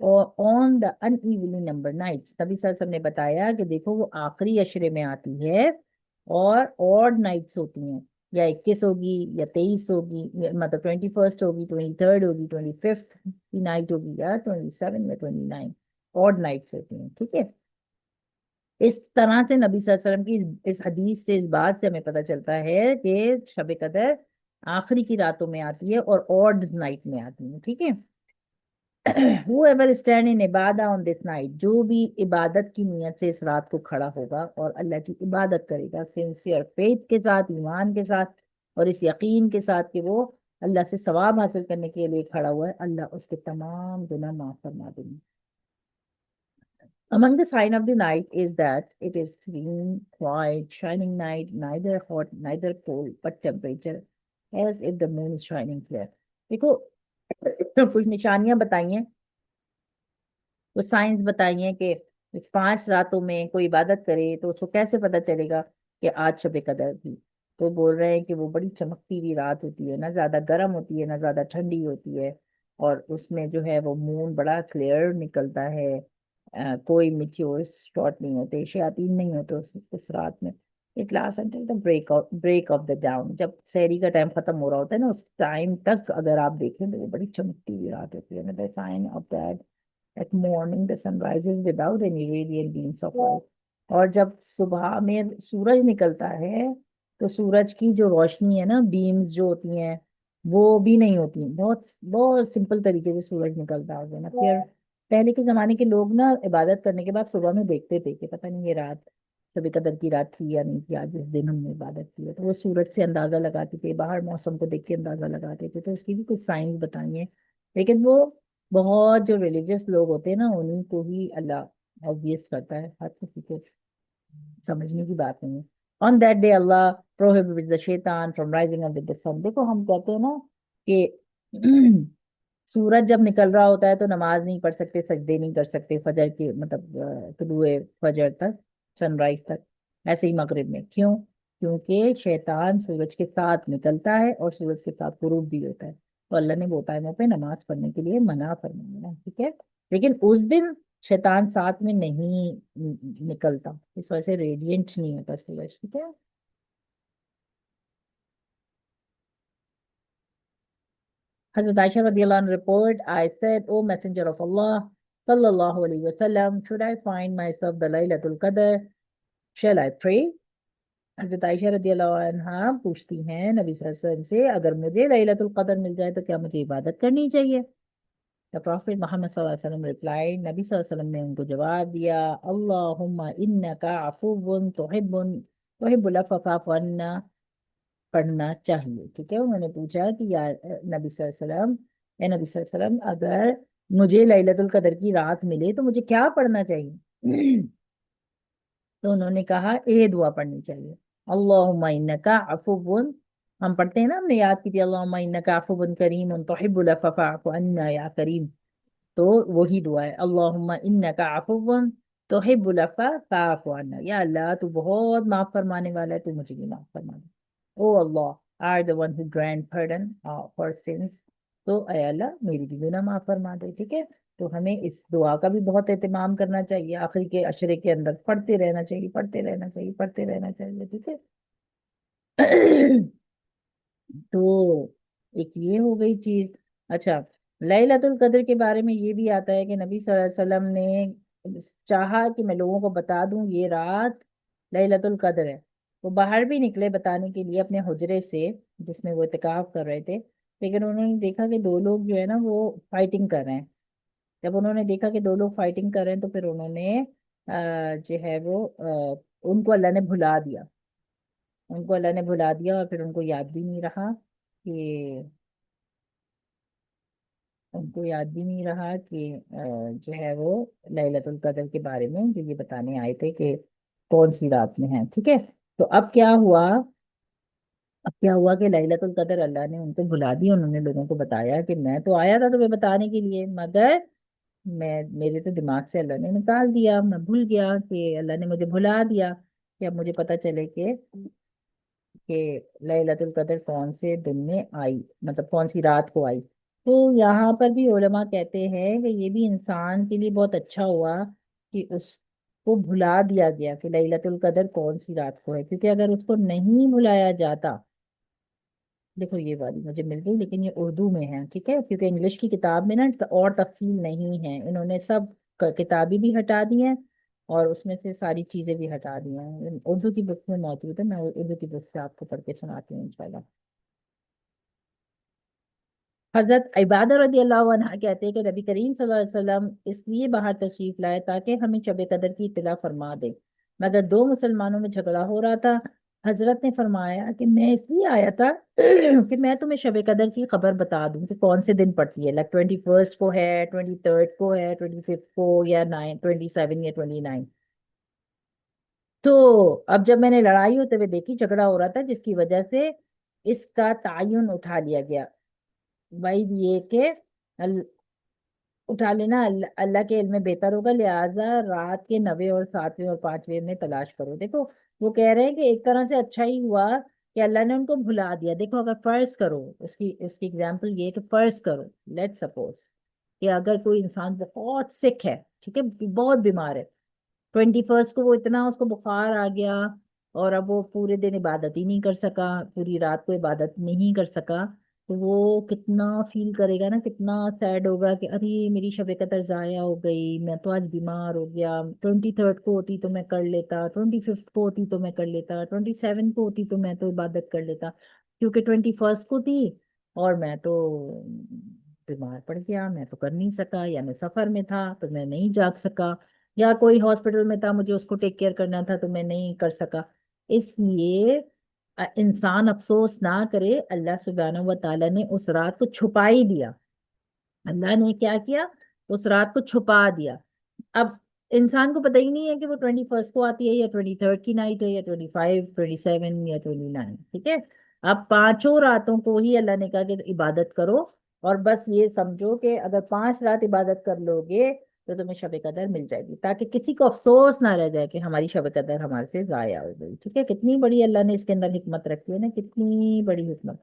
और on the unevenly number nights. नबी सल्लल्लाहु अलैहि वसल्लम ने बताया कि देखो वो आखिरी अशरे में आती है और ऑड नाइट्स होती हैं. या 21 होगी या 23 होगी, मतलब 21 होगी, 23 होगी, 25 की नाइट होगी, या 27 या 29 ऑड नाइट्स होती हैं, ठीक है। इस तरह से नबी सल्लल्लाहु अलैहि वसल्लम की इस हदीस से, इस बात से हमें पता चलता है कि शब कदर आखिरी की रातों में आती है और ऑड नाइट में आती है, ठीक है। whoever stand in इबादा on this night, जो भी इबादत की नीयत से इस रात को खड़ा होगा और अल्लाह की इबादत करेगा सिंसियर फेथ के साथ, ईमान के साथ, और इस यकीन के साथ कि वो अल्लाह से सवाब हासिल करने के लिए खड़ा हुआ है, अल्लाह उसके तमाम गुनाह माफ फरमा देंगे। Among the sign of the night is that it is serene, quiet, shining night, neither hot, neither cold, but temperature, as if the moon is shining clear. देखो, कुछ निशानियां बताई हैं, कुछ साइंस बताई हैं कि इस 5 रातों में कोई इबादत करे तो उसको कैसे पता चलेगा कि आज शब कदर थी। तो बोल रहे हैं कि वो बड़ी चमकती हुई रात होती है, ना ज्यादा गर्म होती है ना ज्यादा ठंडी होती है, और उसमें जो है वो मून बड़ा क्लियर निकलता है। कोई मिट्योर्स शॉट नहीं होते, शयातीन नहीं होते उस रात में। It last until the break of the dawn, जब सहरी का टाइम खत्म हो रहा होता है ना, उस टाइम तक अगर आप देखें तो वो बड़ी चमकती हुई रात होती है। Sign of that at morning the sun rises without any radiant beams of light, और जब सुबह में सूरज निकलता है तो सूरज की जो रोशनी है ना, बीम्स जो होती हैं वो भी नहीं होती, बहुत बहुत सिंपल तरीके से सूरज निकलता है ना। फिर पहले के जमाने के लोग ना इबादत करने के बाद सुबह में देखते थे कि पता नहीं ये रात शब कदर की रात थी या नहीं थी, आज जिस दिन हमने इबादत की है, तो वो सूरज से अंदाजा लगाते थे, बाहर मौसम को देख के अंदाजा लगाते थे। तो उसकी भी कुछ साइंस बताई है, लेकिन वो बहुत जो रिलीजियस लोग होते हैं ना, उन्हीं को ही अल्लाह ऑब्वियस करता है, हर किसी को समझने की बात नहीं है। On that day Allah prohibit the शैतान from rising up with the sun. देखो हम कहते हैं ना कि सूरज जब निकल रहा होता है तो नमाज नहीं पढ़ सकते, सजदे नहीं कर सकते फजर के, मतलब तुलुए फजर तक, सनराइज तक। ऐसे ही मगरिब में क्यों? क्योंकि शैतान सूरज के साथ निकलता है और सूरज के साथ गुरूब भी होता है, तो अल्लाह ने वो टाइमों पे नमाज पढ़ने के लिए मना फरमाया है, ठीक है। लेकिन उस दिन शैतान साथ में नहीं निकलता, इस वजह से रेडियंट नहीं होता सूरज, ठीक है। Hazrat Aisha radiallahu anha report, I said, O Messenger of Allah, sallallahu alaihi wasallam, should I find myself the Laylatul Qadr, shall I pray? हजरत आयशा रदियल्लाहु अन्हा पूछती हैं नबी सल्लल्लाहु अलैहि वसल्लम से, अगर मुझे लैलतुल कदर मिल जाए तो क्या मुझे इबादत करनी चाहिए? द प्रॉफिट मोहम्मद सल्लल्लाहु अलैहि वसल्लम रिप्लाइड, नबी सल्लल्लाहु अलैहि वसल्लम ने उनको जवाब दिया, अल्लाहुम्मा इन्नका अफुव्वुन तुहिब्बुल अफ़्व फ़अफ़ु अन्ना, पढ़ना चाहिए, ठीक है। उन्होंने पूछा कि यार नबी सल्लल्लाहु अलैहि वसल्लम, ए नबी सल्लल्लाहु अलैहि वसल्लम, अगर मुझे लैलतुल कदर की रात मिले तो मुझे क्या पढ़ना चाहिए? तो उन्होंने कहा ये दुआ पढ़नी चाहिए, अल्लाहुम्मा इन्नका अफुव्वुन। हम पढ़ते हैं ना, हमने याद की थी, अल्लाहुम्मा इन्नका अफुव्वुन करीमुन तुहिब्बुल अफ़्व फ़अफ़ु अन्ना या करीम। तो वही दुआ है, अल्लाहुम्मा इन्नका अफुव्वुन तुहिब्बुल अफ़्व फ़अफ़ु अन्ना, या अल्लाह तू बहुत माफ फरमाने वाला है, तू मुझे भी माफ फरमा दे। O Allah are the one who grand pardon for sins, तो अय अल्लाह मेरी भी गुनाह माफ फरमा दे, ठीक है। तो हमें इस दुआ का भी बहुत एहतमाम करना चाहिए, आखिरी के अशरे के अंदर पढ़ते रहना चाहिए, पढ़ते रहना चाहिए, पढ़ते रहना चाहिए, ठीक है। तो एक ये हो गई चीज। अच्छा, लैलतुल कद्र के बारे में ये भी आता है कि नबी सल्लल्लाहु अलैहि वसल्लम ने चाहा कि मैं लोगों को बता दूं ये रात लैलतुल कद्र है। वो बाहर भी निकले बताने के लिए अपने हुजरे से, जिसमें वो इत्तिकाफ कर रहे थे, लेकिन उन्होंने देखा कि दो लोग जो है ना वो फाइटिंग कर रहे हैं। जब उन्होंने देखा कि दो लोग फाइटिंग कर रहे हैं तो फिर उन्होंने जो है वो उनको अल्लाह ने भुला दिया, उनको अल्लाह ने भुला दिया, और फिर उनको याद भी नहीं रहा कि, उनको याद भी नहीं रहा कि जो है वो लैलतुल कद्र के बारे में जो ये बताने आए थे कि कौन सी रात में है, ठीक है। तो अब क्या हुआ कि लैलतुल कद्र अल्लाह ने उनको भुला दिया। उन्होंने लोगों को बताया कि मैं तो आया था तुम्हें बताने के लिए, मगर मैं, मेरे तो दिमाग से अल्लाह ने निकाल दिया, मैं भूल गया कि अल्लाह ने मुझे भुला दिया कि अब मुझे पता चले कि लैलतुल कद्र कौन से दिन में आई, मतलब कौन सी रात को आई। तो यहाँ पर भी उलमा कहते हैं कि ये भी इंसान के लिए बहुत अच्छा हुआ कि उसको भुला दिया गया कि लैलतुल कद्र कौन सी रात को है, क्योंकि अगर उसको नहीं भुलाया जाता دیکھو یہ والی مجھے مل گئی، لیکن یہ اردو میں ہے، ٹھیک ہے، کیونکہ انگلش کی کتاب میں نا اور تفصیل نہیں ہے، انہوں نے سب کتابی بھی ہٹا دی ہیں اور اس میں سے ساری چیزیں بھی ہٹا دی ہیں، اردو کی بک میں موجود ہے، میں اردو کی بک سے آپ کو پڑھ کے سناتی ہوں انشاءاللہ۔ حضرت عبادہ رضی اللہ عنہ کہتے ہیں کہ نبی کریم صلی اللہ علیہ وسلم اس لیے باہر تشریف لائے تاکہ ہمیں شب قدر کی اطلاع فرما دے، مگر دو مسلمانوں میں جھگڑا ہو رہا تھا۔ حضرت نے فرمایا کہ میں اس لیے آیا تھا کہ میں تمہیں شب قدر کی خبر بتا دوں کہ کون سے دن پڑتی ہے، لائک 21 کو ہے، 23 کو ہے، 25 کو، یا 27 یا 29۔ تو اب جب میں نے لڑائی ہوتے ہوئے دیکھی، جھگڑا ہو رہا تھا جس کی وجہ سے اس کا تعین اٹھا لیا گیا، بھائی یہ کہ اٹھا لینا اللہ کے علم میں بہتر ہوگا، لہٰذا رات کے 9 اور 7 اور 5 میں تلاش کرو۔ دیکھو وہ کہہ رہے ہیں کہ ایک طرح سے اچھا ہی ہوا کہ اللہ نے ان کو بھلا دیا۔ دیکھو اگر فرض کرو، اس کی اگزامپل یہ ہے کہ فرض کرو، لیٹ سپوز کہ اگر کوئی انسان بہت سکھ ہے، ٹھیک ہے، بہت بیمار ہے، 21 کو وہ اتنا اس کو بخار آ گیا اور اب وہ پورے دن عبادت ہی نہیں کر سکا، پوری رات کو عبادت نہیں کر سکا، تو وہ کتنا فیل کرے گا نا، کتنا سیڈ ہوگا کہ ارے میری شب قدر ضائع ہو گئی، میں تو آج بیمار ہو گیا، 23 کو ہوتی تو میں کر لیتا، 25 کو ہوتی تو میں کر لیتا، 27 کو ہوتی تو میں تو عبادت کر لیتا، کیونکہ 21 کو تھی اور میں تو بیمار پڑ گیا، میں تو کر نہیں سکا، یا میں سفر میں تھا تو میں نہیں جاگ سکا، یا کوئی ہاسپٹل میں تھا مجھے اس کو ٹیک کیئر کرنا تھا تو میں نہیں کر سکا۔ اس لیے انسان افسوس نہ کرے، اللہ سبحانہ و تعالیٰ نے اس رات کو چھپا ہی دیا، اللہ نے کیا کیا، اس رات کو چھپا دیا۔ اب انسان کو پتہ ہی نہیں ہے کہ وہ 21 کو آتی ہے یا 23 کی نائٹ ہے یا 25، 27 یا 29، ٹھیک ہے۔ اب پانچوں راتوں کو ہی اللہ نے کہا کہ عبادت کرو، اور بس یہ سمجھو کہ اگر 5 رات عبادت کر لو گے تو تمہیں شب قدر مل جائے گی، تاکہ کسی کو افسوس نہ رہ جائے کہ ہماری شب قدر ہمارے سے ضائع ہو گئی، ٹھیک ہے۔ کتنی بڑی اللہ نے اس کے اندر حکمت رکھی ہے نا، کتنی بڑی حکمت۔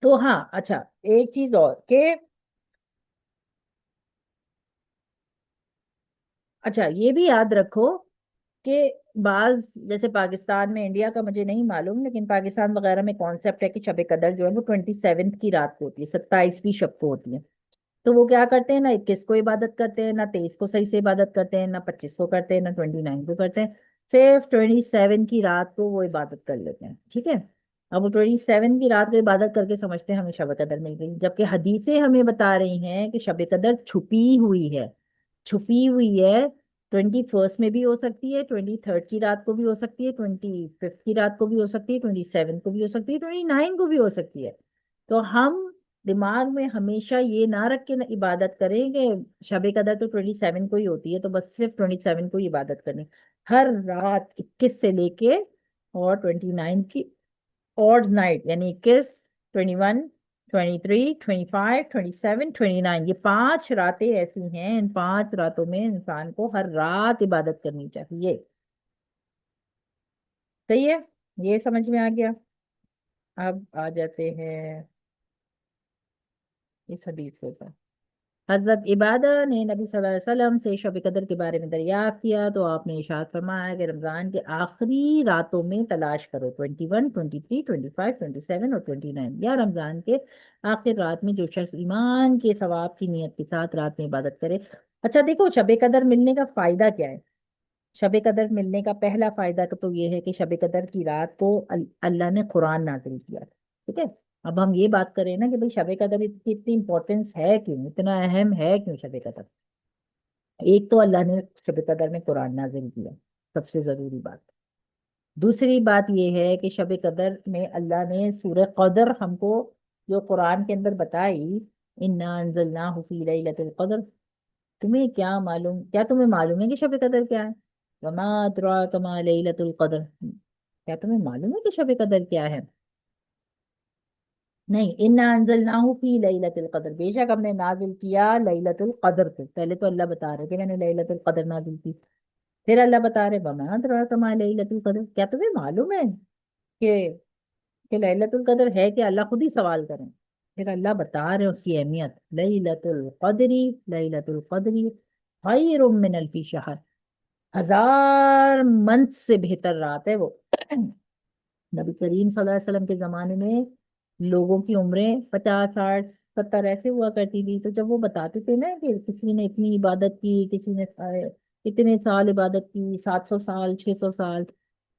تو ہاں اچھا، ایک چیز اور کہ اچھا یہ بھی یاد رکھو کہ بعض جیسے پاکستان میں، انڈیا کا مجھے نہیں معلوم، لیکن پاکستان وغیرہ میں کانسیپٹ ہے کہ شب قدر جو ہے وہ 27 کی رات کو ہوتی ہے، 27ویں شب کو ہوتی ہے۔ تو وہ کیا کرتے ہیں، نہ 21 کو عبادت کرتے ہیں، نہ 23 کو صحیح سے عبادت کرتے ہیں، نہ 25 کو کرتے ہیں، نہ 29 کو کرتے ہیں، صرف 27 کی رات کو وہ عبادت کر لیتے ہیں، ٹھیک ہے۔ اب وہ 27 کی رات کو عبادت کر کے سمجھتے ہیں ہمیں شب قدر مل گئی، جبکہ حدیثیں ہمیں بتا رہی ہیں کہ شب قدر چھپی ہوئی ہے، چھپی ہوئی ہے، 21 میں بھی ہو سکتی ہے، 23 کی رات کو بھی ہو سکتی ہے، 25 کی رات کو بھی ہو سکتی ہے، 27 کو بھی ہو سکتی ہے، 29 کو بھی ہو سکتی ہے۔ تو ہم دماغ میں ہمیشہ یہ نہ رکھ کے عبادت کریں کہ شب قدر تو 27 کو ہی ہوتی ہے تو بس صرف 27 کو ہی عبادت کریں، ہر رات 21 سے لے کے اور 29 کی اوڈ نائٹ، یعنی 21، 21، 23، 25، 27، 29، یہ 5 راتیں ایسی ہیں، ان 5 راتوں میں انسان کو ہر رات عبادت کرنی چاہیے، صحیح ہے، یہ سمجھ میں آ گیا۔ اب آ جاتے ہیں اس حدیث کے اوپر۔ حضرت عبادہ نے نبی صلی اللہ علیہ وسلم سے شب قدر کے بارے میں دریافت کیا تو آپ نے ارشاد فرمایا کہ رمضان کے آخری راتوں میں تلاش کرو، 21، 23، 25، 27 اور 29، یا رمضان کے آخر رات میں جو شخص ایمان کے ثواب کی نیت کے ساتھ رات میں عبادت کرے۔ اچھا دیکھو شب قدر ملنے کا فائدہ کیا ہے، شب قدر ملنے کا پہلا فائدہ تو یہ ہے کہ شب قدر کی رات کو اللہ نے قرآن نازل کیا، ٹھیک ہے۔ اب ہم یہ بات کریں نا کہ بھئی شب قدر کی اتنی امپورٹنس ہے کیوں، اتنا اہم ہے کیوں شب قدر؟ ایک تو اللہ نے شب قدر میں قرآن نازل کیا، سب سے ضروری بات۔ دوسری بات یہ ہے کہ شب قدر میں اللہ نے سورہ قدر ہم کو جو قرآن کے اندر بتائی، انا انزلناہ فی لیلۃ القدر، تمہیں کیا معلوم، کیا تمہیں معلوم ہے کہ شب قدر کیا ہے؟ وما ادراک ما لیلۃ القدر، کیا تمہیں معلوم ہے کہ شب قدر کیا ہے؟ نہیں، انا انزلناہ فی لیلۃ القدر، بے شک ہم نے نازل کیا لیلۃ القدر کو، پہلے تو اللہ بتا رہے کہ میں نے لیلۃ القدر نازل کی، پھر اللہ بتا رہے وما ادراک ما لیلۃ القدر، کیا تمہیں معلوم ہے کہ کہ لیلۃ القدر ہے کہ اللہ خود ہی سوال کریں. پھر اللہ بتا رہے ہیں اس کی اہمیت. لیلۃ القدری، لیلۃ القدری خیر من الف شہر، 1000 منتھ سے بہتر رات ہے وہ. نبی کریم صلی اللہ علیہ وسلم کے زمانے میں لوگوں کی عمریں 50 60 70 ایسے ہوا کرتی تھی. تو جب وہ بتاتے تھے نا کہ کسی نے اتنی عبادت کی، کسی نے اتنے سال عبادت کی، 700 سال، 600 سال،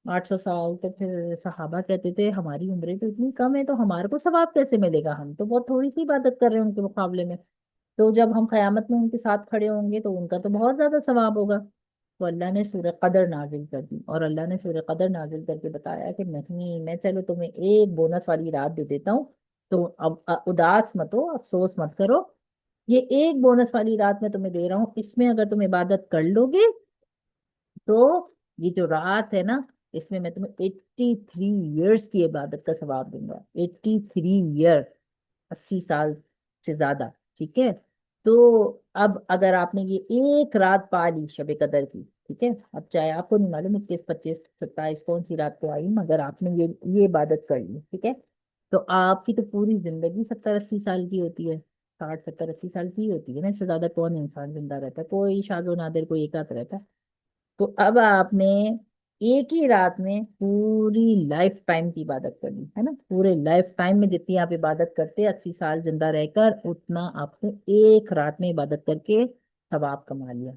800 سال، تو پھر صحابہ کہتے تھے ہماری عمریں تو اتنی کم ہے تو ہمارے کو ثواب کیسے ملے گا، ہم تو بہت تھوڑی سی عبادت کر رہے ہیں ان کے مقابلے میں. تو جب ہم قیامت میں ان کے ساتھ کھڑے ہوں گے تو ان کا تو بہت زیادہ ثواب ہوگا. تو اللہ نے سورہ قدر نازل کر دی، اور اللہ نے سورہ قدر نازل کر کے بتایا کہ نہیں، میں چلو تمہیں ایک بونس والی رات دے دیتا ہوں. تو اب اداس مت ہو، افسوس مت کرو. یہ ایک بونس والی رات میں تمہیں دے رہا ہوں، اس میں اگر تم عبادت کر لو گے تو یہ جو رات ہے نا، اس میں تمہیں 83 ایئرس کی عبادت کا ثواب دوں گا. 83 ایئر، 80 سال سے زیادہ. ٹھیک ہے. تو اب اگر آپ نے یہ ایک رات پا لی شب قدر کی، ٹھیک ہے، اب چاہے آپ کو نہیں معلوم 21 25 27 کون سی رات کو آئی، مگر آپ نے یہ عبادت کر لی، ٹھیک ہے، تو آپ کی تو پوری زندگی 70 80 سال کی ہوتی ہے. 60 70 80 سال کی ہوتی ہے نا، اس سے زیادہ کون انسان زندہ رہتا ہے؟ کوئی شاذ و نادر کوئی ایک آدھ رہتا ہے. تو اب آپ نے ایک ہی رات میں پوری لائف ٹائم کی عبادت کرنی ہے نا. پورے لائف ٹائم میں جتنی آپ عبادت کرتے 80 سال زندہ رہ کر، اتنا آپ نے ایک رات میں عبادت کر کے ثواب کما لیا.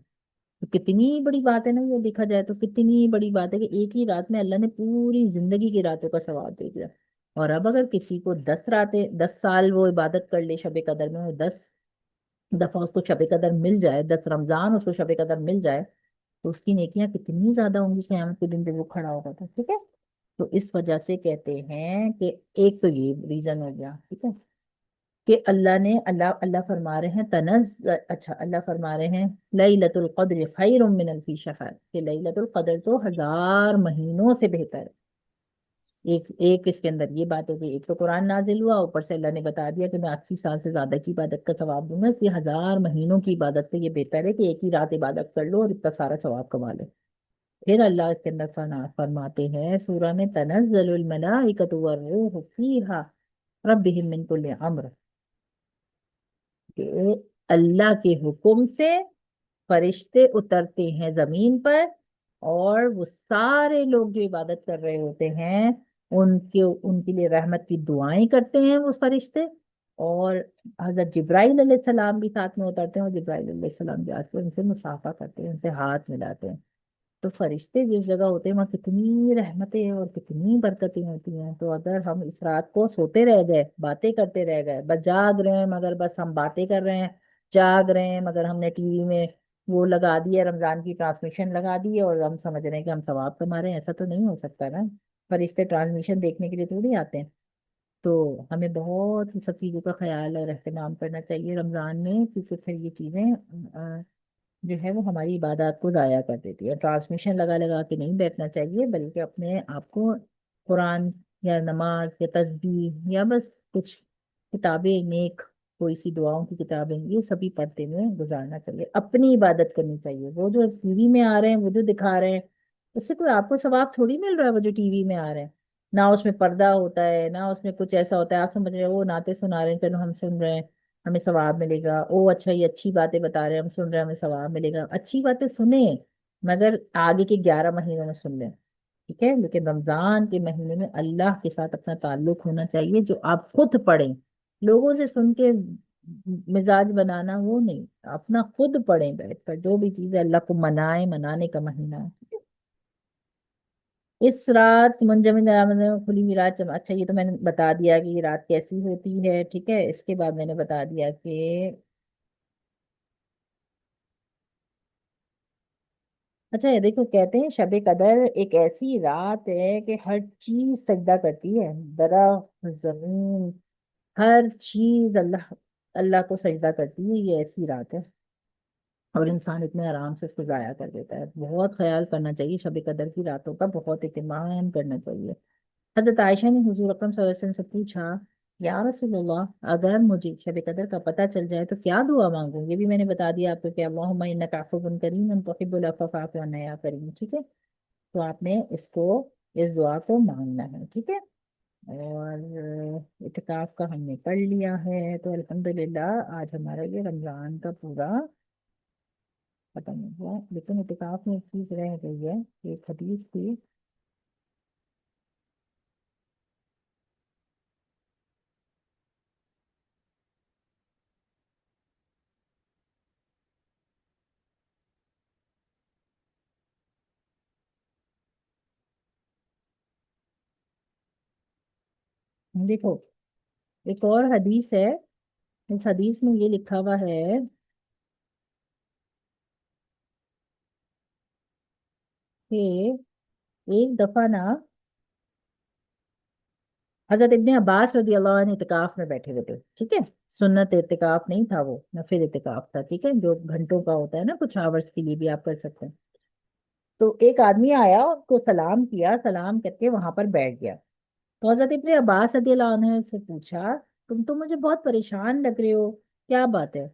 تو کتنی بڑی بات ہے نا، یہ دیکھا جائے تو کتنی بڑی بات ہے کہ ایک ہی رات میں اللہ نے پوری زندگی کی راتوں کا ثواب دے دیا. اور اب اگر کسی کو 10 راتیں، 10 سال وہ عبادت کر لے شب قدر میں، اور 10 دفعہ اس کو شب قدر مل جائے، 10 رمضان اس کو شب قدر مل جائے، تو اس کی نیکیاں کتنی زیادہ ہوں گی قیامت کے دن جب وہ کھڑا ہوگا. تھا ٹھیک ہے. تو اس وجہ سے کہتے ہیں کہ ایک تو یہ ریزن ہو گیا، ٹھیک ہے، کہ اللہ فرما رہے ہیں اچھا، اللہ فرما رہے ہیں لیلۃ القدر خیر من الف شہر، کہ لیلۃ القدر تو 1000 مہینوں سے بہتر ہے. ایک ایک اس کے اندر یہ بات ہوگی، ایک تو قرآن نازل ہوا، اوپر سے اللہ نے بتا دیا کہ میں 80 سال سے زیادہ کی عبادت کا ثواب دوں گا، اس لیے 1000 مہینوں کی عبادت سے یہ بہتر ہے کہ ایک ہی رات عبادت کر لو اور اتنا سارا ثواب کما لو. پھر اللہ اس کے اندر فرماتے ہیں سورہ میں، تنزل الملائکۃ والروح فیہا ربہم من کل امر، کہ اللہ کے حکم سے فرشتے اترتے ہیں زمین پر، اور وہ سارے لوگ جو عبادت کر رہے ہوتے ہیں ان کے لیے رحمت کی دعائیں کرتے ہیں وہ فرشتے. اور حضرت جبرائیل علیہ السلام بھی ساتھ میں اترتے ہیں، اور جبرائیل علیہ السلام بھی آتے ہیں، ان سے مصافحہ کرتے ہیں، ان سے ہاتھ ملاتے ہیں. تو فرشتے جس جگہ ہوتے ہیں وہاں کتنی رحمتیں اور کتنی برکتیں ہوتی ہیں. تو اگر ہم اس رات کو سوتے رہ گئے، باتیں کرتے رہ گئے، بس جاگ رہے ہیں مگر بس ہم باتیں کر رہے ہیں، جاگ رہے ہیں مگر ہم نے ٹی وی میں وہ لگا دی ہے، رمضان کی ٹرانسمیشن لگا دی ہے، اور ہم سمجھ رہے ہیں کہ ہم ثواب کما رہے ہیں، ایسا تو نہیں ہو سکتا نا. فرشتے ٹرانسمیشن دیکھنے کے لیے تھوڑی آتے ہیں. تو ہمیں بہت سی سب چیزوں کا خیال اور اہتمام کرنا چاہیے رمضان میں، کیونکہ پھر یہ چیزیں جو ہے وہ ہماری عبادات کو ضائع کر دیتی ہے. ٹرانسمیشن لگا لگا کے نہیں بیٹھنا چاہیے، بلکہ اپنے آپ کو قرآن یا نماز یا تسبیح یا بس کچھ کتابیں نیک، کوئی سی دعاؤں کی کتابیں، یہ سبھی پڑھتے ہوئے گزارنا چاہیے. اپنی عبادت کرنی چاہیے. وہ جو ٹی وی میں آ رہے ہیں، وہ جو دکھا رہے ہیں، اس سے کوئی آپ کو ثواب تھوڑی مل رہا ہے. وہ جو ٹی وی میں آ رہے ہیں، نہ اس میں پردہ ہوتا ہے، نہ اس میں کچھ ایسا ہوتا ہے آپ سمجھ رہے ہو وہ نعتیں سنا رہے ہیں، چلو ہم سن رہے ہیں ہمیں ثواب ملے گا، او اچھا یہ اچھی باتیں بتا رہے ہیں ہم سن رہے ہیں ہمیں ثواب ملے گا. اچھی باتیں سنیں مگر آگے کے 11 مہینوں میں سن لیں، ٹھیک ہے. لیکن رمضان کے مہینے میں اللہ کے ساتھ اپنا تعلق ہونا چاہیے، جو آپ خود پڑھیں. لوگوں سے سن کے مزاج بنانا وہ نہیں، اپنا خود پڑھیں بیٹھ کر جو بھی چیز ہے. اللہ کو منانے کا مہینہ ہے. اس رات منجمد کھلی ہوئی رات اچھا یہ تو میں نے بتا دیا کہ یہ رات کیسی ہوتی ہے، ٹھیک ہے. اس کے بعد میں نے بتا دیا کہ اچھا یہ دیکھو، کہتے ہیں شب قدر ایک ایسی رات ہے کہ ہر چیز سجدہ کرتی ہے، درخت، زمین، ہر چیز اللہ اللہ کو سجدہ کرتی ہے. یہ ایسی رات ہے، اور انسان اتنے آرام سے اس کو ضائع کر دیتا ہے. بہت خیال کرنا چاہیے شب قدر کی راتوں کا، بہت اہتمام کرنا چاہیے. حضرت عائشہ نے حضور اکرم صلی اللہ علیہ وسلم سے پوچھا، یا رسول اللہ، اگر مجھے شب قدر کا پتہ چل جائے تو کیا دعا مانگوں؟ یہ بھی میں نے بتا دیا آپ کو کہ اللہم انک عفو کریم تحب العفو فاعف عنا یا کریم، ٹھیک ہے. تو آپ نے اس دعا کو مانگنا ہے، ٹھیک ہے. اور اعتکاف کا ہم نے پڑھ لیا ہے، تو الحمدللہ آج ہمارا یہ رمضان کا پورا ختم ہو گیا۔ لیکن اعتکاف میں ایک چیز رہ گئی ہے، ایک حدیث تھی۔ دیکھو، ایک اور حدیث ہے، اس حدیث میں یہ لکھا ہوا ہے کہ ایک دفعہ نا حضرت ابن عباس رضی اللہ عنہ اعتکاف میں بیٹھے ہوئے تھے، ٹھیک ہے؟ سنت اعتکاف نہیں تھا، وہ نفل اعتکاف تھا، ٹھیک ہے، جو گھنٹوں کا ہوتا ہے نا، کچھ آورس کے لیے بھی آپ کر سکتے ہیں۔ تو ایک آدمی آیا، اس کو سلام کیا، سلام کر کے وہاں پر بیٹھ گیا۔ تو حضرت ابن عباس رضی اللہ عنہ سے پوچھا، تم تو مجھے بہت پریشان لگ رہے ہو، کیا بات ہے؟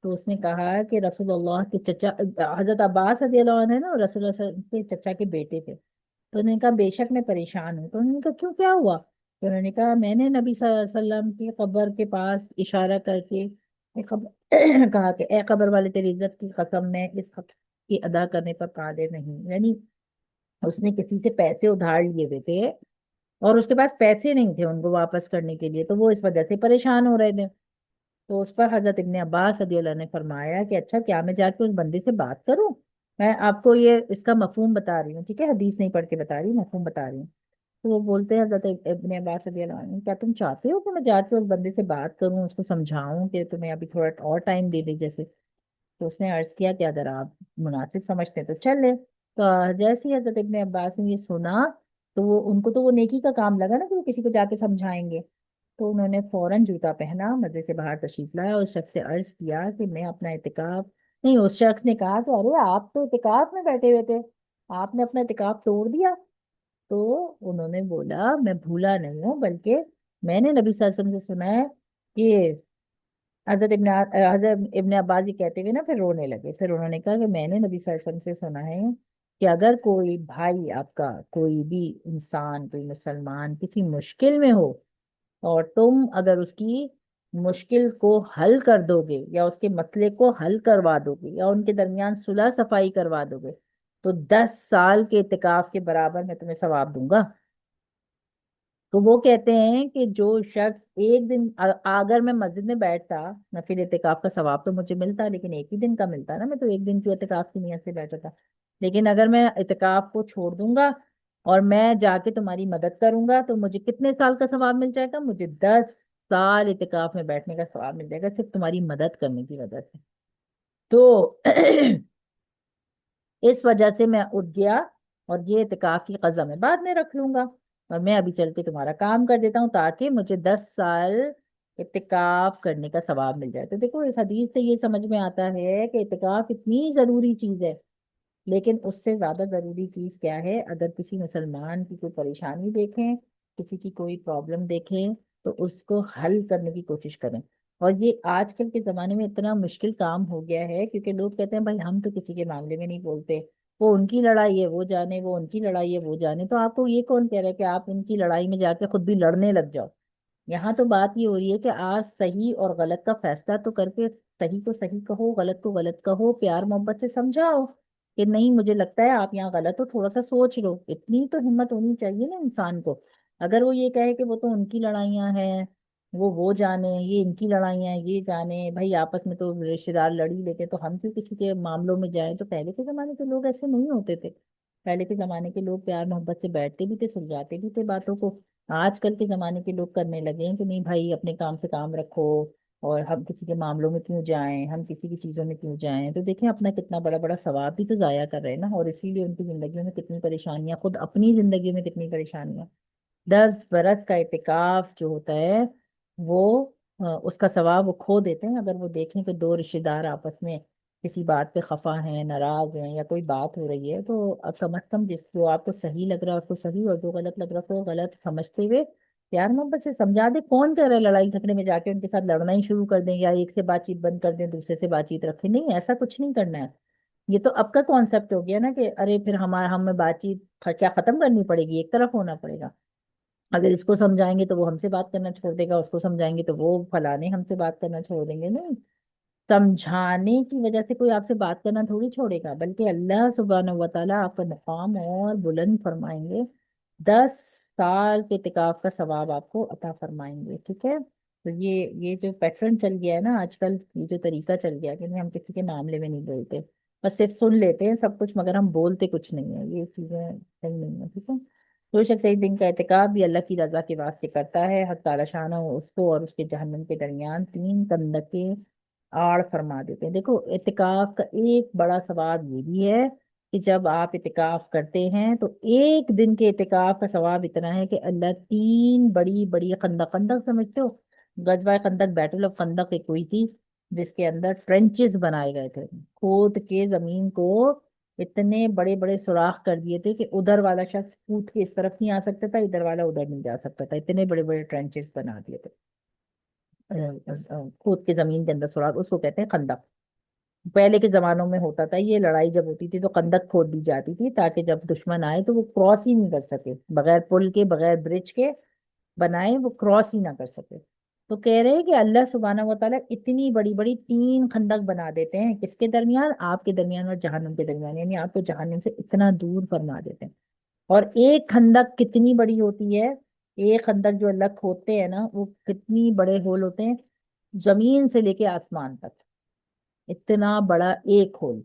تو اس نے کہا کہ رسول اللہ کے چچا، حضرت عباس رضی اللہ عنہ نا رسول اللہ صلی اللہ علیہ وسلم کے چچا کے بیٹے تھے، تو انہوں نے کہا بے شک میں پریشان ہوں۔ تو انہوں نے کہا کیوں، کیا ہوا؟ تو انہوں نے کہا میں نے نبی صلی اللہ علیہ وسلم کی قبر کے پاس اشارہ کر کے کہا کہ اے قبر والے، تیری عزت کی قسم، میں اس حق کی ادا کرنے پر قادر نہیں، یعنی اس نے کسی سے پیسے ادھار لیے ہوئے تھے اور اس کے پاس پیسے نہیں تھے ان کو واپس کرنے کے لیے، تو وہ اس وجہ سے پریشان ہو رہے تھے۔ تو اس پر حضرت ابن عباس رضی اللہ نے فرمایا کہ اچھا، کیا میں جا کے اس بندے سے بات کروں؟ میں آپ کو یہ اس کا مفہوم بتا رہی ہوں، ٹھیک ہے، حدیث نہیں پڑھ کے بتا رہی، مفہوم بتا رہی ہوں۔ تو وہ بولتے ہیں حضرت ابن عباس رضی اللہ عنہ، کیا تم چاہتے ہو کہ میں جا کے اس بندے سے بات کروں، اس کو سمجھاؤں کہ تمہیں ابھی تھوڑا اور ٹائم دے دے جیسے؟ تو اس نے عرض کیا کہ اگر آپ مناسب سمجھتے ہیں تو چل لیں۔ تو جیسے ہی حضرت ابن عباس نے یہ سنا، تو وہ ان کو تو وہ نیکی کا کام لگا نا کہ وہ کسی کو جا کے سمجھائیں گے، تو انہوں نے فوراً جوتا پہنا، مسجد سے باہر تشریف لایا اور اس شخص سے عرض کیا کہ میں اپنا اعتکاف، نہیں، اس شخص نے کہا کہ ارے آپ تو اعتکاف میں بیٹھے ہوئے تھے، آپ نے اپنا اعتکاف توڑ دیا؟ تو انہوں نے بولا میں بھولا نہیں ہوں، بلکہ میں نے نبی صلی اللہ علیہ وسلم سے سنا ہے کہ حضرت ابن عباس جی کہتے ہوئے نا پھر رونے لگے، پھر انہوں نے کہا کہ میں نے نبی صلی اللہ علیہ وسلم سے سنا ہے کہ اگر کوئی بھائی آپ کا، کوئی بھی انسان، کوئی مسلمان کسی مشکل میں ہو اور تم اگر اس کی مشکل کو حل کر دو گے یا اس کے مسئلے کو حل کروا دو گے یا ان کے درمیان صلح صفائی کروا دو گے، تو 10 سال کے اعتکاف کے برابر میں تمہیں ثواب دوں گا۔ تو وہ کہتے ہیں کہ جو شخص ایک دن اگر میں مسجد میں بیٹھتا، نفل اعتکاف کا ثواب تو مجھے ملتا، لیکن ایک ہی دن کا ملتا نا، میں تو ایک دن کی اعتکاف کی نیت سے بیٹھا تھا، لیکن اگر میں اعتکاف کو چھوڑ دوں گا اور میں جا کے تمہاری مدد کروں گا تو مجھے کتنے سال کا ثواب مل جائے گا؟ مجھے 10 سال اعتکاف میں بیٹھنے کا ثواب مل جائے گا، صرف تمہاری مدد کرنے کی وجہ سے۔ تو اس وجہ سے میں اٹھ گیا اور یہ اعتکاف کی قضا میں بعد میں رکھ لوں گا، اور میں ابھی چل کے تمہارا کام کر دیتا ہوں تاکہ مجھے 10 سال اعتکاف کرنے کا ثواب مل جائے۔ تو دیکھو، اس حدیث سے یہ سمجھ میں آتا ہے کہ اعتکاف اتنی ضروری چیز ہے، لیکن اس سے زیادہ ضروری چیز کیا ہے؟ اگر کسی مسلمان کی کوئی پریشانی دیکھیں، کسی کی کوئی پرابلم دیکھیں، تو اس کو حل کرنے کی کوشش کریں۔ اور یہ آج کل کے زمانے میں اتنا مشکل کام ہو گیا ہے کیونکہ لوگ کہتے ہیں بھائی ہم تو کسی کے معاملے میں نہیں بولتے، وہ ان کی لڑائی ہے وہ جانے، وہ ان کی لڑائی ہے وہ جانے۔ تو آپ کو یہ کون کہہ رہا ہے کہ آپ ان کی لڑائی میں جا کے خود بھی لڑنے لگ جاؤ؟ یہاں تو بات یہ ہو رہی ہے کہ آپ صحیح اور غلط کا فیصلہ تو کر کے، صحیح کو صحیح کہو، غلط کو غلط کہو، پیار محبت سے سمجھاؤ کہ نہیں مجھے لگتا ہے آپ یہاں غلط ہو، تھوڑا سا سوچ لو۔ اتنی تو ہمت ہونی چاہیے نا انسان کو۔ اگر وہ یہ کہے کہ وہ تو ان کی لڑائیاں ہیں، وہ جانے، یہ ان کی لڑائیاں ہیں یہ جانے، بھائی آپس میں تو رشتے دار لڑ ہی لیتے، تو ہم کیوں کسی کے معاملوں میں جائیں؟ تو پہلے کے زمانے کے لوگ ایسے نہیں ہوتے تھے، پہلے کے زمانے کے لوگ پیار محبت سے بیٹھتے بھی تھے، سلجھاتے بھی تھے باتوں کو۔ آج کل کے زمانے کے لوگ کرنے لگے ہیں کہ نہیں بھائی اپنے کام سے کام رکھو، اور ہم کسی کے معاملوں میں کیوں جائیں، ہم کسی کی چیزوں میں کیوں جائیں؟ تو دیکھیں اپنا کتنا بڑا بڑا ثواب بھی تو ضائع کر رہے ہیں نا، اور اسی لیے ان کی زندگیوں میں کتنی پریشانیاں، خود اپنی زندگی میں کتنی پریشانیاں۔ 10 برس کا اعتکاف جو ہوتا ہے وہ اس کا ثواب وہ کھو دیتے ہیں اگر وہ دیکھیں کہ دو رشتے دار آپس میں کسی بات پہ خفا ہیں، ناراض ہیں، یا کوئی بات ہو رہی ہے، تو کم از کم جس جو آپ کو صحیح لگ رہا ہے اس کو صحیح، اور جو غلط لگ رہا ہے اس کو غلط سمجھتے ہوئے پیار محبت سے سمجھا دے۔ کون کہہ رہا ہے لڑائی جھگڑے میں جا کے ان کے ساتھ لڑنا ہی شروع کر دیں یا ایک سے بات چیت بند کر دیں دوسرے سے بات چیت رکھیں؟ نہیں، ایسا کچھ نہیں کرنا ہے۔ یہ تو اب کا کانسیپٹ ہو گیا نا کہ ارے پھر ہمیں بات چیت کیا ختم کرنی پڑے گی، ایک طرف ہونا پڑے گا؟ अगर इसको समझाएंगे तो वो हमसे बात करना छोड़ देगा, उसको समझाएंगे तो वो फलाने हमसे बात करना छोड़ देंगे। नहीं, समझाने की वजह से कोई आपसे बात करना थोड़ी छोड़ेगा, बल्कि अल्लाह सुब्हानहू व तआला आपका मुकाम और बुलंद फरमाएंगे। 10 साल के इतिकाफ का सवाब आपको अता फरमाएंगे। ठीक है, तो ये जो पैटर्न चल गया है ना आजकल, ये जो तरीका चल गया है कि नहीं, हम किसी के मामले में नहीं बोलते, बस सिर्फ सुन लेते हैं सब कुछ, मगर हम बोलते कुछ नहीं है, ये चीजें सही नहीं है। ठीक है, जो शख्स एक दिन का एहतिकाफ भी अल्लाह की रजा के वास्ते करता है, हक ताला शान उसको और उसके जहन्नम के दरमियान 3 कंदके आड़ फरमा देते हैं। देखो, इतिकाफ का एक बड़ा सवाब ये भी है कि जब आप इतिकाफ करते हैं तो एक दिन के इतिकाफ का सवाब इतना है कि अल्लाह 3 बड़ी बड़ी खंदक, खंदक समझते हो, गजवा खंदक, बैटल ऑफ खंदक एक हुई थी जिसके अंदर ट्रेंचेस बनाए गए थे, खोद के जमीन को इतने बड़े बड़े सुराख कर दिए थे कि उधर वाला शख्स कूद के इस तरफ नहीं आ सकता था, इधर वाला उधर नहीं जा सकता था, इतने बड़े बड़े ट्रेंचेस बना दिए थे। खोद के जमीन के अंदर सुराख, उसको कहते हैं खंदक। पहले के जमानों में होता था, ये लड़ाई जब होती थी तो खंदक खोद दी जाती थी ताकि जब दुश्मन आए तो वो क्रॉस ही नहीं कर सके, बगैर पुल के बगैर ब्रिज के बनाए वो क्रॉस ही ना कर सके। तो कह रहे हैं कि अल्लाह सुब्हानहू व तआला इतनी बड़ी बड़ी 3 खंदक बना देते हैं, किसके दरमियान, आपके दरमियान और जहन्नुम के दरमियान, यानी आपको जहन्नुम से इतना दूर फरमा देते हैं। और एक खंदक कितनी बड़ी होती है, एक खंदक जो अल्लाह खोदते हैं ना, वो कितनी बड़े होल होते हैं, जमीन से लेके आसमान तक इतना बड़ा एक होल,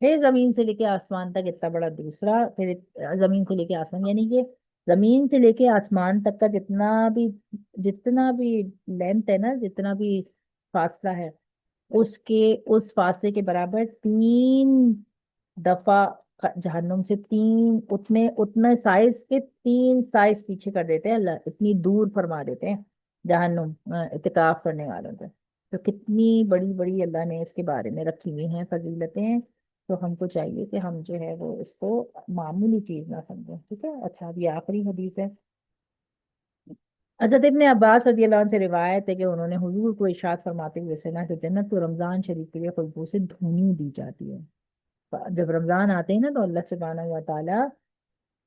फिर जमीन से लेके आसमान तक इतना बड़ा दूसरा, फिर जमीन से लेके आसमान, यानी कि जमीन से लेके आसमान तक का जितना भी लेंथ है ना, जितना भी फासला है, उसके उस फासले के बराबर 3 दफा जहन्नुम से, तीन उतने उतने साइज के 3 साइज पीछे कर देते हैं अल्लाह, इतनी दूर फरमा देते हैं जहन्नुम इत्तिकाफ करने वालों से। तो कितनी बड़ी बड़ी अल्लाह ने इसके बारे में रखी हुई हैं फजीलतें। तो हमको चाहिए कि हम जो है वो इसको मामूली चीज ना समझें। ठीक है, अच्छा, अब ये आखिरी हदीस है। हज़रत इब्ने अब्बास रज़ियल्लाहु अन्हु से रिवायत है कि उन्होंने हुजूर को इरशाद फरमाते हुए सुना कि जन्नत को रमजान शरीफ के लिए खुशबू से धुनी दी जाती है। जब रमजान आते हैं ना तो अल्लाह सुब्हानहू व तआला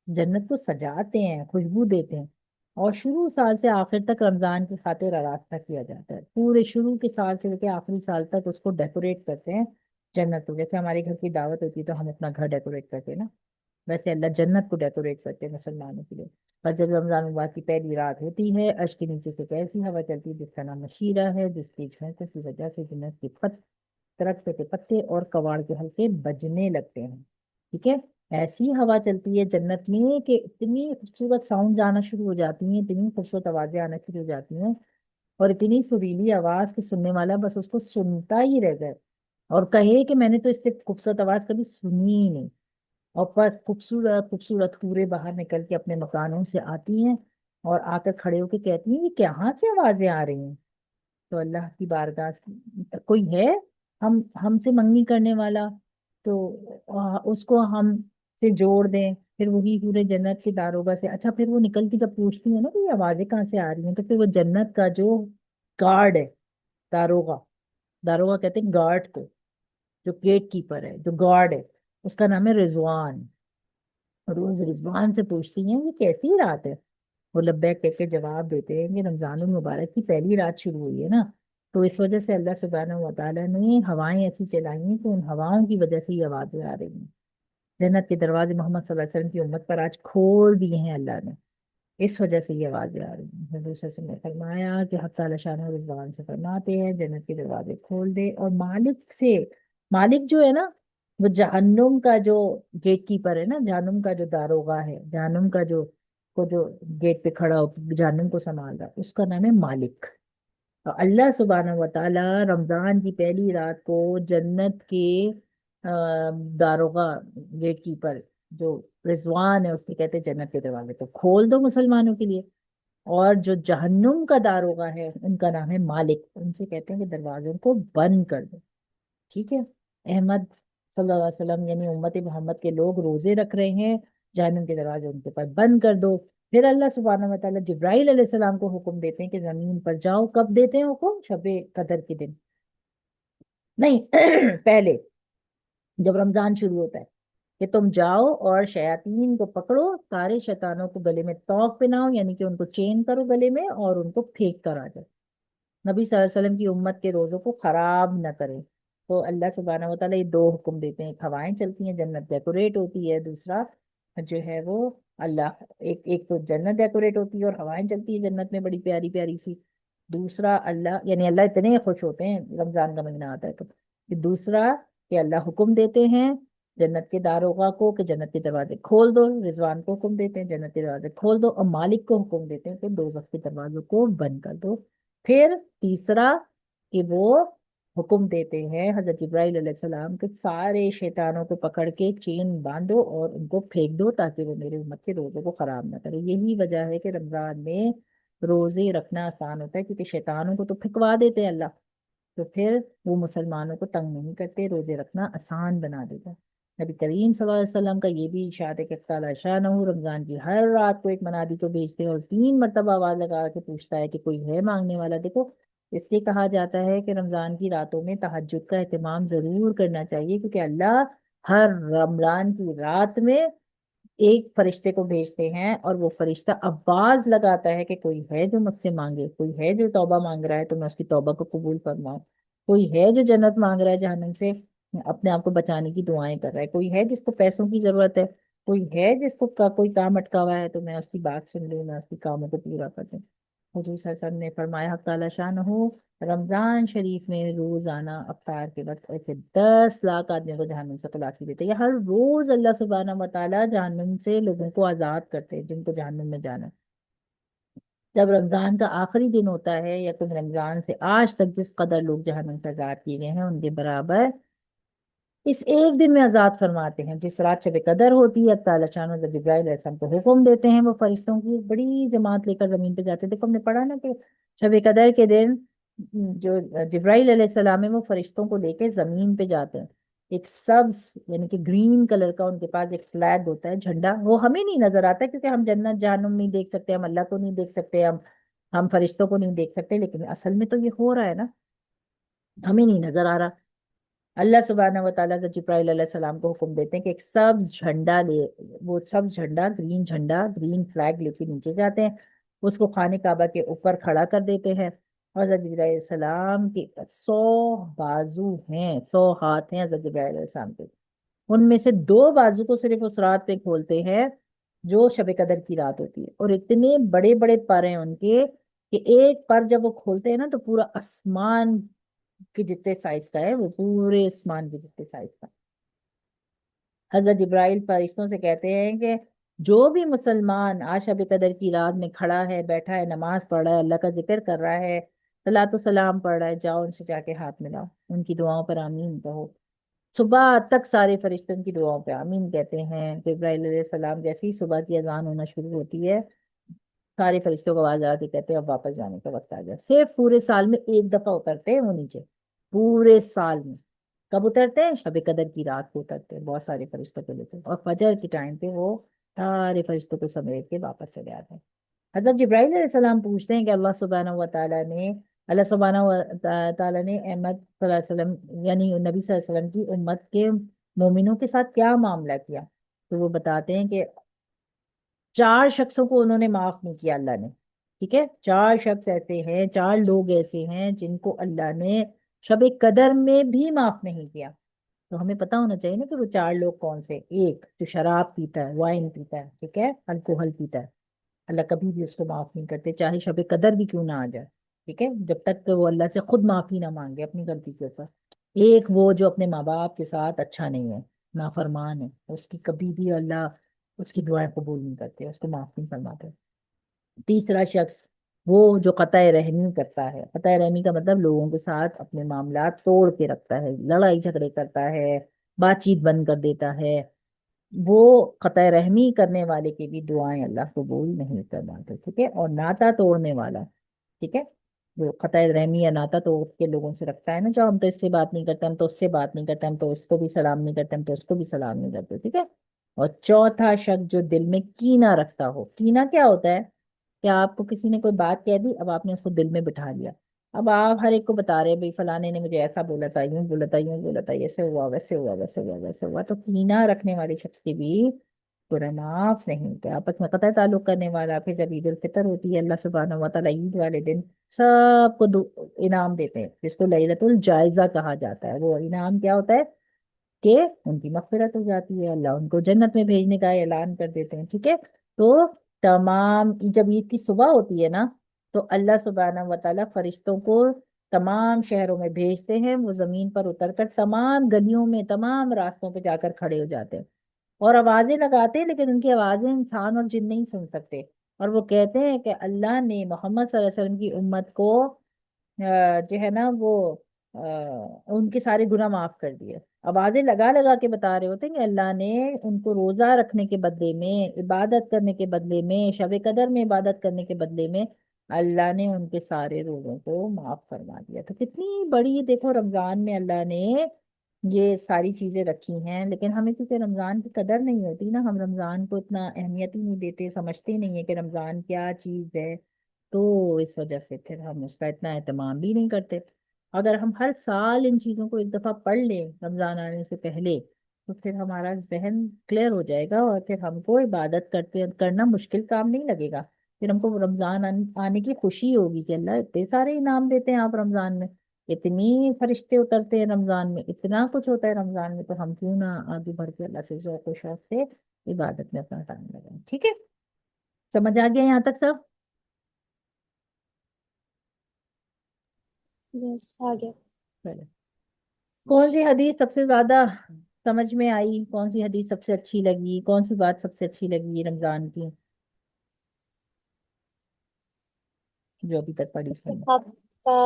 जन्नत को सजाते हैं, खुशबू देते हैं, और शुरू साल से आखिर तक रमजान की खातिर आरास्ता किया जाता है, पूरे शुरू के साल से लेकर आखिरी साल तक उसको डेकोरेट करते हैं जन्नत को। जैसे हमारे घर की दावत होती है तो हम अपना घर डेकोरेट करते हैं ना, वैसे अल्लाह जन्नत को डेकोरेट करते हैं मुसलमानों के लिए। और जब रमजान मुबारक की पहली रात होती है, अर्श के नीचे से कैसी हवा चलती है जिसका नाम मशीरा है, जिसकी झोंके की वजह से जन्नत के दरख्त के पत्ते और कबाड़ के हल्के बजने लगते हैं। ठीक है, ऐसी हवा चलती है जन्नत में कि इतनी खूबसूरत साउंड आना शुरू हो जाती हैं, इतनी खूबसूरत आवाजें आना शुरू हो जाती हैं, और इतनी सुरीली आवाज कि सुनने वाला बस उसको सुनता ही रह जाए और कहे कि मैंने तो इससे खूबसूरत आवाज कभी सुनी ही नहीं। और बस खूबसूरत खूबसूरत हूरें बाहर निकल के अपने मकानों से आती हैं और आकर खड़े होके कहती हैं, ये कहाँ से आवाजें आ रही हैं। तो अल्लाह की बारगाह कोई है हमसे मंगनी करने वाला, तो उसको हम से जोड़ दें। फिर वही पूरे जन्नत के दारोगा से, अच्छा, फिर वो निकल के जब पूछती है ना कि ये आवाजें कहाँ से आ रही हैं, तो फिर वो जन्नत का जो गार्ड है, दारोगा, दारोगा कहते हैं गार्ड को, जो गेट कीपर है, जो गार्ड है, उसका नाम है रिजवान। रोज रिजवान से पूछती हैं ये कैसी रात है, वो लब्बैक कह के जवाब देते हैं कि रमजान मुबारक की पहली रात शुरू हुई है ना, तो इस वजह से अल्लाह सुब्हानहू व तआला ने हवाएं ऐसी चलाई हैं कि उन हवाओं की वजह से ये आवाजें आ रही हैं। जन्नत के दरवाजे मोहम्मद सल्लल्लाहु अलैहि वसल्लम की उम्मत पर आज खोल दिए हैं अल्लाह ने, इस वजह से ये आवाजें आ रही हैं। हजूर सल्लल्लाहु अलैहि वसल्लम ने फरमाया कि हक ताला शान रिजवान से फरमाते हैं जन्नत के दरवाजे खोल दे, और मालिक से, मालिक जो है ना, वो जहन्नुम का जो गेट कीपर है ना, जहन्नुम का जो दारोगा है, जहन्नुम का जो गेट पे खड़ा हो जहन्नुम को संभाल रहा है, उसका नाम है मालिक। तो अल्लाह सुब्हानहू व तआला रमजान की पहली रात को जन्नत के दारोगा, गेट कीपर जो रिजवान है, उसके कहते हैं जन्नत के दरवाजे तो खोल दो मुसलमानों के लिए। और जो जहन्नुम का दारोगा है उनका नाम है मालिक, उनसे कहते हैं कि दरवाजों को बंद कर दो। ठीक है, अहमद सल्लल्लाहु अलैहि वसल्लम यानी उम्मत मोहम्मद के लोग रोजे रख रहे हैं, जहन्नुम के दरवाजे उनके ऊपर बंद कर दो। फिर अल्लाह सुब्हानहू व तआला जिब्राइल अलैहिस्सलाम को हुक्म देते हैं कि जमीन पर जाओ। कब देते हैं हुक्म? शबे कदर के दिन नहीं, पहले, जब रमजान शुरू होता है کہ تم جاؤ اور شیاطین کو پکڑو، سارے شیطانوں کو گلے میں توق پہناؤ، یعنی کہ ان کو چین کرو گلے میں اور ان کو پھینک کر آ جاؤ، نبی صلی اللہ علیہ وسلم کی امت کے روزوں کو خراب نہ کرے۔ تو اللہ سبحانہ و تعالیٰ یہ دو حکم دیتے ہیں، ایک ہوائیں چلتی ہیں، جنت ڈیکوریٹ ہوتی ہے، دوسرا جو ہے وہ اللہ، ایک ایک تو جنت ڈیکوریٹ ہوتی ہے اور ہوائیں چلتی ہے جنت میں بڑی پیاری پیاری سی، دوسرا اللہ یعنی اللہ اتنے خوش ہوتے ہیں رمضان کا مہینہ آتا ہے تو، کہ دوسرا کہ اللہ حکم دیتے ہیں جنت کے داروغہ کو کہ جنت کے دروازے کھول دو، رضوان کو حکم دیتے ہیں جنت کے دروازے کھول دو، اور مالک کو حکم دیتے ہیں کہ دوزخ کے دروازوں کو بند کر دو۔ پھر تیسرا کہ وہ حکم دیتے ہیں حضرت جبرائیل علیہ السلام کے سارے شیطانوں کو پکڑ کے چین باندھو اور ان کو پھینک دو تاکہ وہ میرے امت کے روزوں کو خراب نہ کرے۔ یہی وجہ ہے کہ رمضان میں روزے رکھنا آسان ہوتا ہے، کیونکہ شیطانوں کو تو پھکوا دیتے ہیں اللہ، تو پھر وہ مسلمانوں کو تنگ نہیں کرتے، روزے رکھنا آسان بنا دیتا ہے۔ نبی کریم صلی اللہ علیہ وسلم کا یہ بھی ارشاد ہے کہ تعالیٰ شاہ نہ رمضان کی ہر رات کو ایک منادی کو بھیجتے ہیں اور 3 مرتبہ آواز لگا کے پوچھتا ہے کہ کوئی ہے مانگنے والا۔ دیکھو اس لیے کہا جاتا ہے کہ رمضان کی راتوں میں تہجد کا اہتمام ضرور کرنا چاہیے، کیونکہ اللہ ہر رمضان کی رات میں ایک فرشتے کو بھیجتے ہیں اور وہ فرشتہ آواز لگاتا ہے کہ کوئی ہے جو مجھ سے مانگے، کوئی ہے جو توبہ مانگ رہا ہے تو میں اس کی توبہ کو قبول فرماؤں، کوئی ہے جو جنت مانگ رہا ہے جہنم سے اپنے آپ کو بچانے کی دعائیں کر رہا ہے، کوئی ہے جس کو پیسوں کی ضرورت ہے، کوئی ہے جس کو کوئی کام اٹکا ہوا ہے تو میں اس کی بات سن لوں، میں اس کی کاموں کو پورا کر دوں۔ حضور صلی اللہ علیہ وسلم نے فرمایا حق تعالیٰ شان ہو رمضان شریف میں روزانہ افطار کے وقت ایسے 10 لاکھ آدمیوں کو جہنم سے خلاصی دیتے ہیں، یا ہر روز اللہ سبحانہ و تعالیٰ جہنم سے لوگوں کو آزاد کرتے ہیں جن کو جہنم میں جانا ہے۔ جب رمضان کا آخری دن ہوتا ہے یا تم رمضان سے آج تک جس قدر لوگ جہنم سے آزاد کیے گئے ہیں ان کے برابر اس ایک دن میں آزاد فرماتے ہیں۔ جس رات شب قدر ہوتی ہے تعالیٰ شان و جبرائیل علیہ السلام کو حکم دیتے ہیں، وہ فرشتوں کی ایک بڑی جماعت لے کر زمین پہ جاتے ہیں۔ دیکھو ہم نے پڑھا نا کہ شب قدر کے دن جو جبرائیل علیہ السلام ہے وہ فرشتوں کو لے کے زمین پہ جاتے ہیں، ایک سبز یعنی کہ گرین کلر کا ان کے پاس ایک فلیگ ہوتا ہے، جھنڈا، وہ ہمیں نہیں نظر آتا ہے کیونکہ ہم جنت جہنم نہیں دیکھ سکتے، ہم اللہ کو نہیں دیکھ سکتے، ہم فرشتوں کو نہیں دیکھ سکتے، لیکن اصل میں تو یہ ہو رہا ہے نا، ہمیں نہیں نظر آ رہا۔ اللہ سبحانہ و تعالیٰ سے جبرائیل علیہ السلام کو حکم دیتے ہیں کہ ایک سبز جھنڈا لے، وہ سبز جھنڈا گرین فلیگ لے کے نیچے جاتے ہیں، اس کو خانے کعبہ کے اوپر کھڑا کر دیتے ہیں۔ حضرت جبرائیل علیہ السلام کے 100 بازو ہیں، 100 ہاتھ ہیں حضرت جبرائیل علیہ السلام کے، ان میں سے 2 بازو کو صرف اس رات پہ کھولتے ہیں جو شب قدر کی رات ہوتی ہے، اور اتنے بڑے بڑے پر ہیں ان کے کہ ایک پر جب وہ کھولتے ہیں نا تو پورا آسمان کے جتنے سائز کا ہے، وہ پورے آسمان کے جتنے سائز کا۔ حضرت جبرائیل فرشتوں سے کہتے ہیں کہ جو بھی مسلمان آج شب قدر کی رات میں کھڑا ہے، بیٹھا ہے، نماز پڑھ رہا ہے، اللہ کا ذکر کر رہا ہے، صلاۃ و سلام پڑھ رہا ہے، جاؤ ان سے جا کے ہاتھ ملاؤ، ان کی دعاؤں پر آمین کہو۔ صبح تک سارے فرشتے ان کی دعاؤں پہ آمین کہتے ہیں۔ جبرائیل علیہ السلام جیسے ہی صبح کی اذان ہونا شروع ہوتی ہے سارے فرشتوں کو آواز آتی کہتے ہیں اب واپس جانے کا وقت آ گیا۔ صرف پورے سال میں ایک دفعہ اترتے ہیں وہ نیچے، پورے سال میں کب اترتے ہیں؟ شب قدر کی رات کو اترتے ہیں، بہت سارے فرشتوں کو لیتے ہیں، اور فجر کے ٹائم پہ وہ سارے فرشتوں کو سمیٹ کے واپس چلے آتے ہیں۔ حضرت جبرائیل علیہ السلام پوچھتے ہیں کہ اللہ سبحانہ و تعالیٰ نے احمد صلی اللہ علیہ وسلم یعنی نبی صلی اللہ علیہ وسلم کی امت کے مومنوں کے ساتھ کیا معاملہ کیا؟ تو وہ بتاتے ہیں کہ 4 شخصوں کو انہوں نے معاف نہیں کیا اللہ نے، ٹھیک ہے، 4 شخص ایسے ہیں، 4 لوگ ایسے ہیں جن کو اللہ نے شب قدر میں بھی معاف نہیں کیا۔ تو ہمیں پتا ہونا چاہیے نا کہ وہ 4 لوگ کون سے۔ ایک جو شراب پیتا ہے، وائن پیتا ہے، ٹھیک ہے، الکوہل پیتا ہے، اللہ کبھی بھی اس کو معاف نہیں کرتے چاہے شب قدر بھی کیوں نہ آ جائے، ٹھیک ہے، جب تک کہ وہ اللہ سے خود معافی نہ مانگے اپنی غلطی کے اوپر۔ ایک وہ جو اپنے ماں باپ کے ساتھ اچھا نہیں ہے، نافرمان ہے، اس کی کبھی بھی اللہ اس کی دعائیں قبول نہیں کرتے، اس کو معاف نہیں فرماتے۔ تیسرا شخص وہ جو قطع رحمی کرتا ہے، قطع رحمی کا مطلب لوگوں کے ساتھ اپنے معاملات توڑ کے رکھتا ہے، لڑائی جھگڑے کرتا ہے، بات چیت بند کر دیتا ہے، وہ قطع رحمی کرنے والے کی بھی دعائیں اللہ قبول نہیں فرماتے، ٹھیک ہے۔ اور ناتا توڑنے والا، ٹھیک ہے، جو قطع رحمی یا ناتا توڑ کے لوگوں سے رکھتا ہے نا، جو ہم تو اس سے بات نہیں کرتے، ہم تو اس سے بات نہیں کرتے، ہم تو اس کو بھی سلام نہیں کرتے، ہم تو اس کو بھی سلام نہیں کرتے، ٹھیک ہے۔ اور چوتھا شخص جو دل میں کینہ رکھتا ہو، کینہ کیا ہوتا ہے کہ آپ کو کسی نے کوئی بات کہہ دی، اب آپ نے اس کو دل میں بٹھا لیا، अब आप हर एक को बता रहे हैं भाई फलाने ने मुझे ऐसा बोला था, यूं बोला था, यूं बोला था, ऐसे हुआ, वैसे हुआ, वैसे हुआ, वैसे हुआ, तो कीना रखने वाले शख्स की भी बुरा माफ नहीं होता। आपस में कतई ताल्लुक करने वाला फिर जब ईद उल फितर होती है, अल्लाह सुब्हानहू व तआला ईद वाले दिन सबको इनाम देते हैं, जिसको लैलतुल जायजा कहा जाता है। वो इनाम क्या होता है कि उनकी मगफिरत हो जाती है, अल्लाह उनको जन्नत में भेजने का ऐलान कर देते हैं, ठीक है। तो तमाम जब ईद की सुबह होती है ना, तो अल्लाह सुब्हानहू व तआला फरिश्तों को तमाम शहरों में भेजते हैं, वो जमीन पर उतरकर तमाम गलियों में, तमाम रास्तों पे जाकर खड़े हो जाते हैं और आवाजें लगाते हैं, लेकिन उनकी आवाजें इंसान और जिन नहीं सुन सकते। और वो कहते हैं कि अल्लाह ने मोहम्मद सल्लल्लाहु अलैहि वसल्लम की उम्मत को जो है ना वो उनके सारे गुनाह माफ कर दिए। आवाजें लगा लगा के बता रहे होते हैं कि अल्लाह ने उनको रोजा रखने के बदले में, इबादत करने के बदले में, शब कदर में इबादत करने के बदले में अल्लाह ने उनके सारे रोजों को माफ फरमा दिया। तो कितनी बड़ी, देखो रमजान में अल्लाह ने ये सारी चीजें रखी हैं, लेकिन हमें क्योंकि रमजान की कदर नहीं होती ना, हम रमजान को इतना अहमियत ही नहीं देते, समझते ही नहीं है कि रमजान क्या चीज है। तो इस वजह से फिर हम उसका इतना एहतमाम भी नहीं करते। अगर हम हर साल इन चीज़ों को एक दफ़ा पढ़ लें रमज़ान आने से पहले, तो फिर हमारा जहन क्लियर हो जाएगा और फिर हमको इबादत करते करना मुश्किल काम नहीं लगेगा। फिर हमको रमज़ान आने की खुशी होगी कि अल्लाह इतने सारे इनाम देते हैं आप रमज़ान में, इतनी फरिश्ते उतरते हैं रमज़ान में, इतना कुछ होता है रमज़ान में, तो हम क्यों ना आगे बढ़ के अल्लाह से ज़ौक़ व शौक़ से इबादत में अपना टाइम लगाएं। ठीक है, समझ आ गया यहाँ तक सब? यस, आ गया। चलो, कौन सी हदीस सबसे ज्यादा समझ में आई, कौन सी हदीस सबसे अच्छी लगी, कौन सी बात सबसे अच्छी लगी रमजान की, जो अभी तक पढ़ी सुनी? इत्तिकाफ का,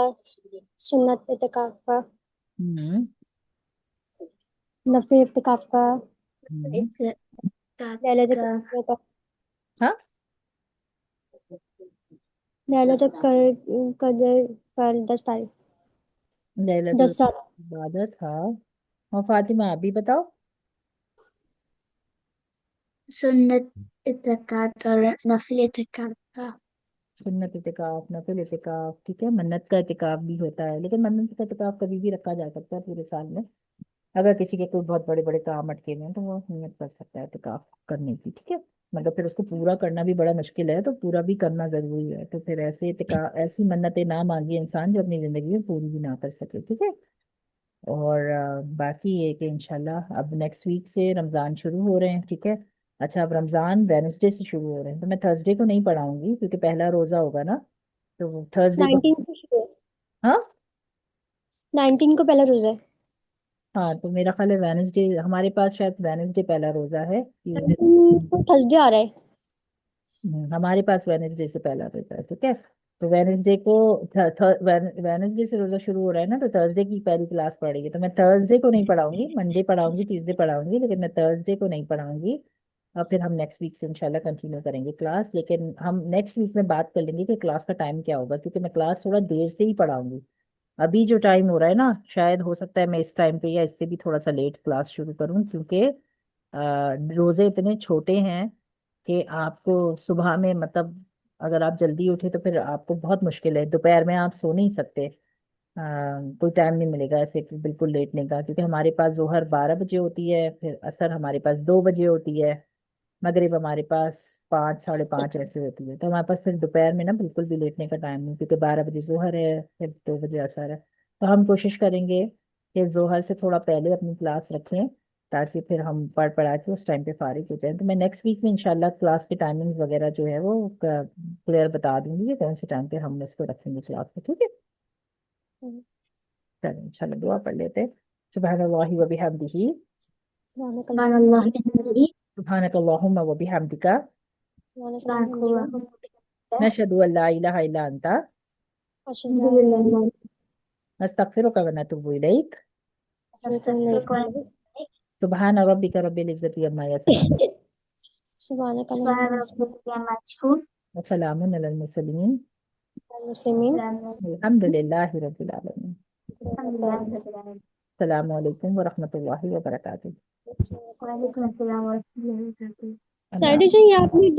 सुन्नत इत्तिकाफ का, हम्म। नफी इत्तिकाफ का, हम्म। लैलतुल कद्र का, हाँ, लैलतुल कद्र पर 10 तारीख, लैलतुल 10 साल। इबादत, हाँ। और फातिमा आप भी बताओ। सुन्नत इत्तिकाफ और नफिल इत्तिकाफ का। सुन्नत इतिकाफ, नफिल इतिकाफ, ठीक है। मन्नत का इतिकाफ भी होता है, लेकिन मन्नत का इतिकाफ कभी भी रखा जा सकता है पूरे साल में। अगर किसी के कोई बहुत बड़े बड़े काम अटके हुए हैं तो वो नियत कर सकता है इतिकाफ करने की, ठीक है। मगर फिर उसको पूरा करना भी बड़ा मुश्किल है, तो पूरा भी करना जरूरी है। तो फिर ऐसे ऐसी मन्नतें ना मांगे इंसान जो अपनी जिंदगी में पूरी भी ना कर सके, ठीक है। और बाकी ये कि इंशाल्लाह अब नेक्स्ट वीक से रमज़ान शुरू हो रहे हैं, ठीक है। अच्छा, अब रमज़ान वेडनेसडे से शुरू हो रहे हैं, तो मैं थर्सडे को नहीं पढ़ाऊंगी क्योंकि पहला रोज़ा होगा ना, तो थर्सडे को। 19 से शुरू है। हाँ। 19 को पहला रोजा है। हाँ, तो मेरा ख्याल है वेडनेसडे, हमारे पास शायद वेडनेसडे पहला रोज़ा है, ट्यूसडे। 19 को थर्सडे आ रहा है। हमारे पास वेडनेसडे से पहला रहता है, ठीक है। तो वेडनेसडे को वेडनेसडे से रोजा शुरू हो रहा है ना, तो थर्सडे की पहली क्लास पढ़ेगी। तो मैं थर्सडे को नहीं पढ़ाऊंगी, मंडे पढ़ाऊंगी, ट्यूसडे पढ़ाऊंगी, लेकिन मैं थर्सडे को नहीं पढ़ाऊंगी। और फिर हम नेक्स्ट वीक से इंशाल्लाह कंटिन्यू करेंगे क्लास, लेकिन हम नेक्स्ट वीक में बात कर लेंगे कि क्लास का टाइम क्या होगा, क्योंकि मैं क्लास थोड़ा देर से ही पढ़ाऊंगी। अभी जो टाइम हो रहा है ना, शायद हो सकता है मैं इस टाइम पे या इससे भी थोड़ा सा लेट क्लास शुरू करूँ, क्योंकि रोजे इतने छोटे हैं कि आपको सुबह में, मतलब अगर आप जल्दी उठे तो फिर आपको बहुत मुश्किल है, दोपहर में आप सो नहीं सकते। कोई टाइम नहीं मिलेगा ऐसे कि बिल्कुल लेटने का, क्योंकि हमारे पास जोहर 12 बजे होती है, फिर असर हमारे पास 2 बजे होती है, मगरिब हमारे पास 5, 5:30 ऐसे होती है। तो हमारे पास फिर दोपहर में ना बिल्कुल भी लेटने का टाइम नहीं, क्योंकि 12 बजे जोहर है, फिर 2 बजे असर है। तो हम कोशिश करेंगे कि जोहर से थोड़ा पहले अपनी क्लास रखें, ताकि फिर हम पढ़ पढ़ा के उस टाइम पे फारिग हो जाए। तो मैं नेक्स्ट वीक में इंशाल्लाह क्लास के टाइमिंग वगैरह जो है वो क्लियर बता दूंगी कि कौन से टाइम पे हम इसको रखेंगे क्लास में, ठीक है। चलो इंशाल्लाह दुआ पढ़ लेते हैं। सुबहानल्लाहि व बिहम्दिही, सुभान अल्लाह के नबी, सुबहानकल्लाहुम्मा व बिहम्दिका, सुभान अल्लाह, नशहदु अल्ला इलाहा इल्ला अंता, अशहदु नस्तगफिरुका व नतूबु इलैक, सुबहान रब्बिका रब्बिल इज्जति अम्मा यसिफून, सुभान अल्लाह, व सलामुन अलल मुरसलीन, मुस्लिमीन। अल्हम्दुलिल्लाहि रब्बिल आलमीन। अस्सलामु अलैकुम व रहमतुल्लाहि व बरकातुहू। वालेकुम अस्सलाम। अल्लाह साइड से ये आपने दो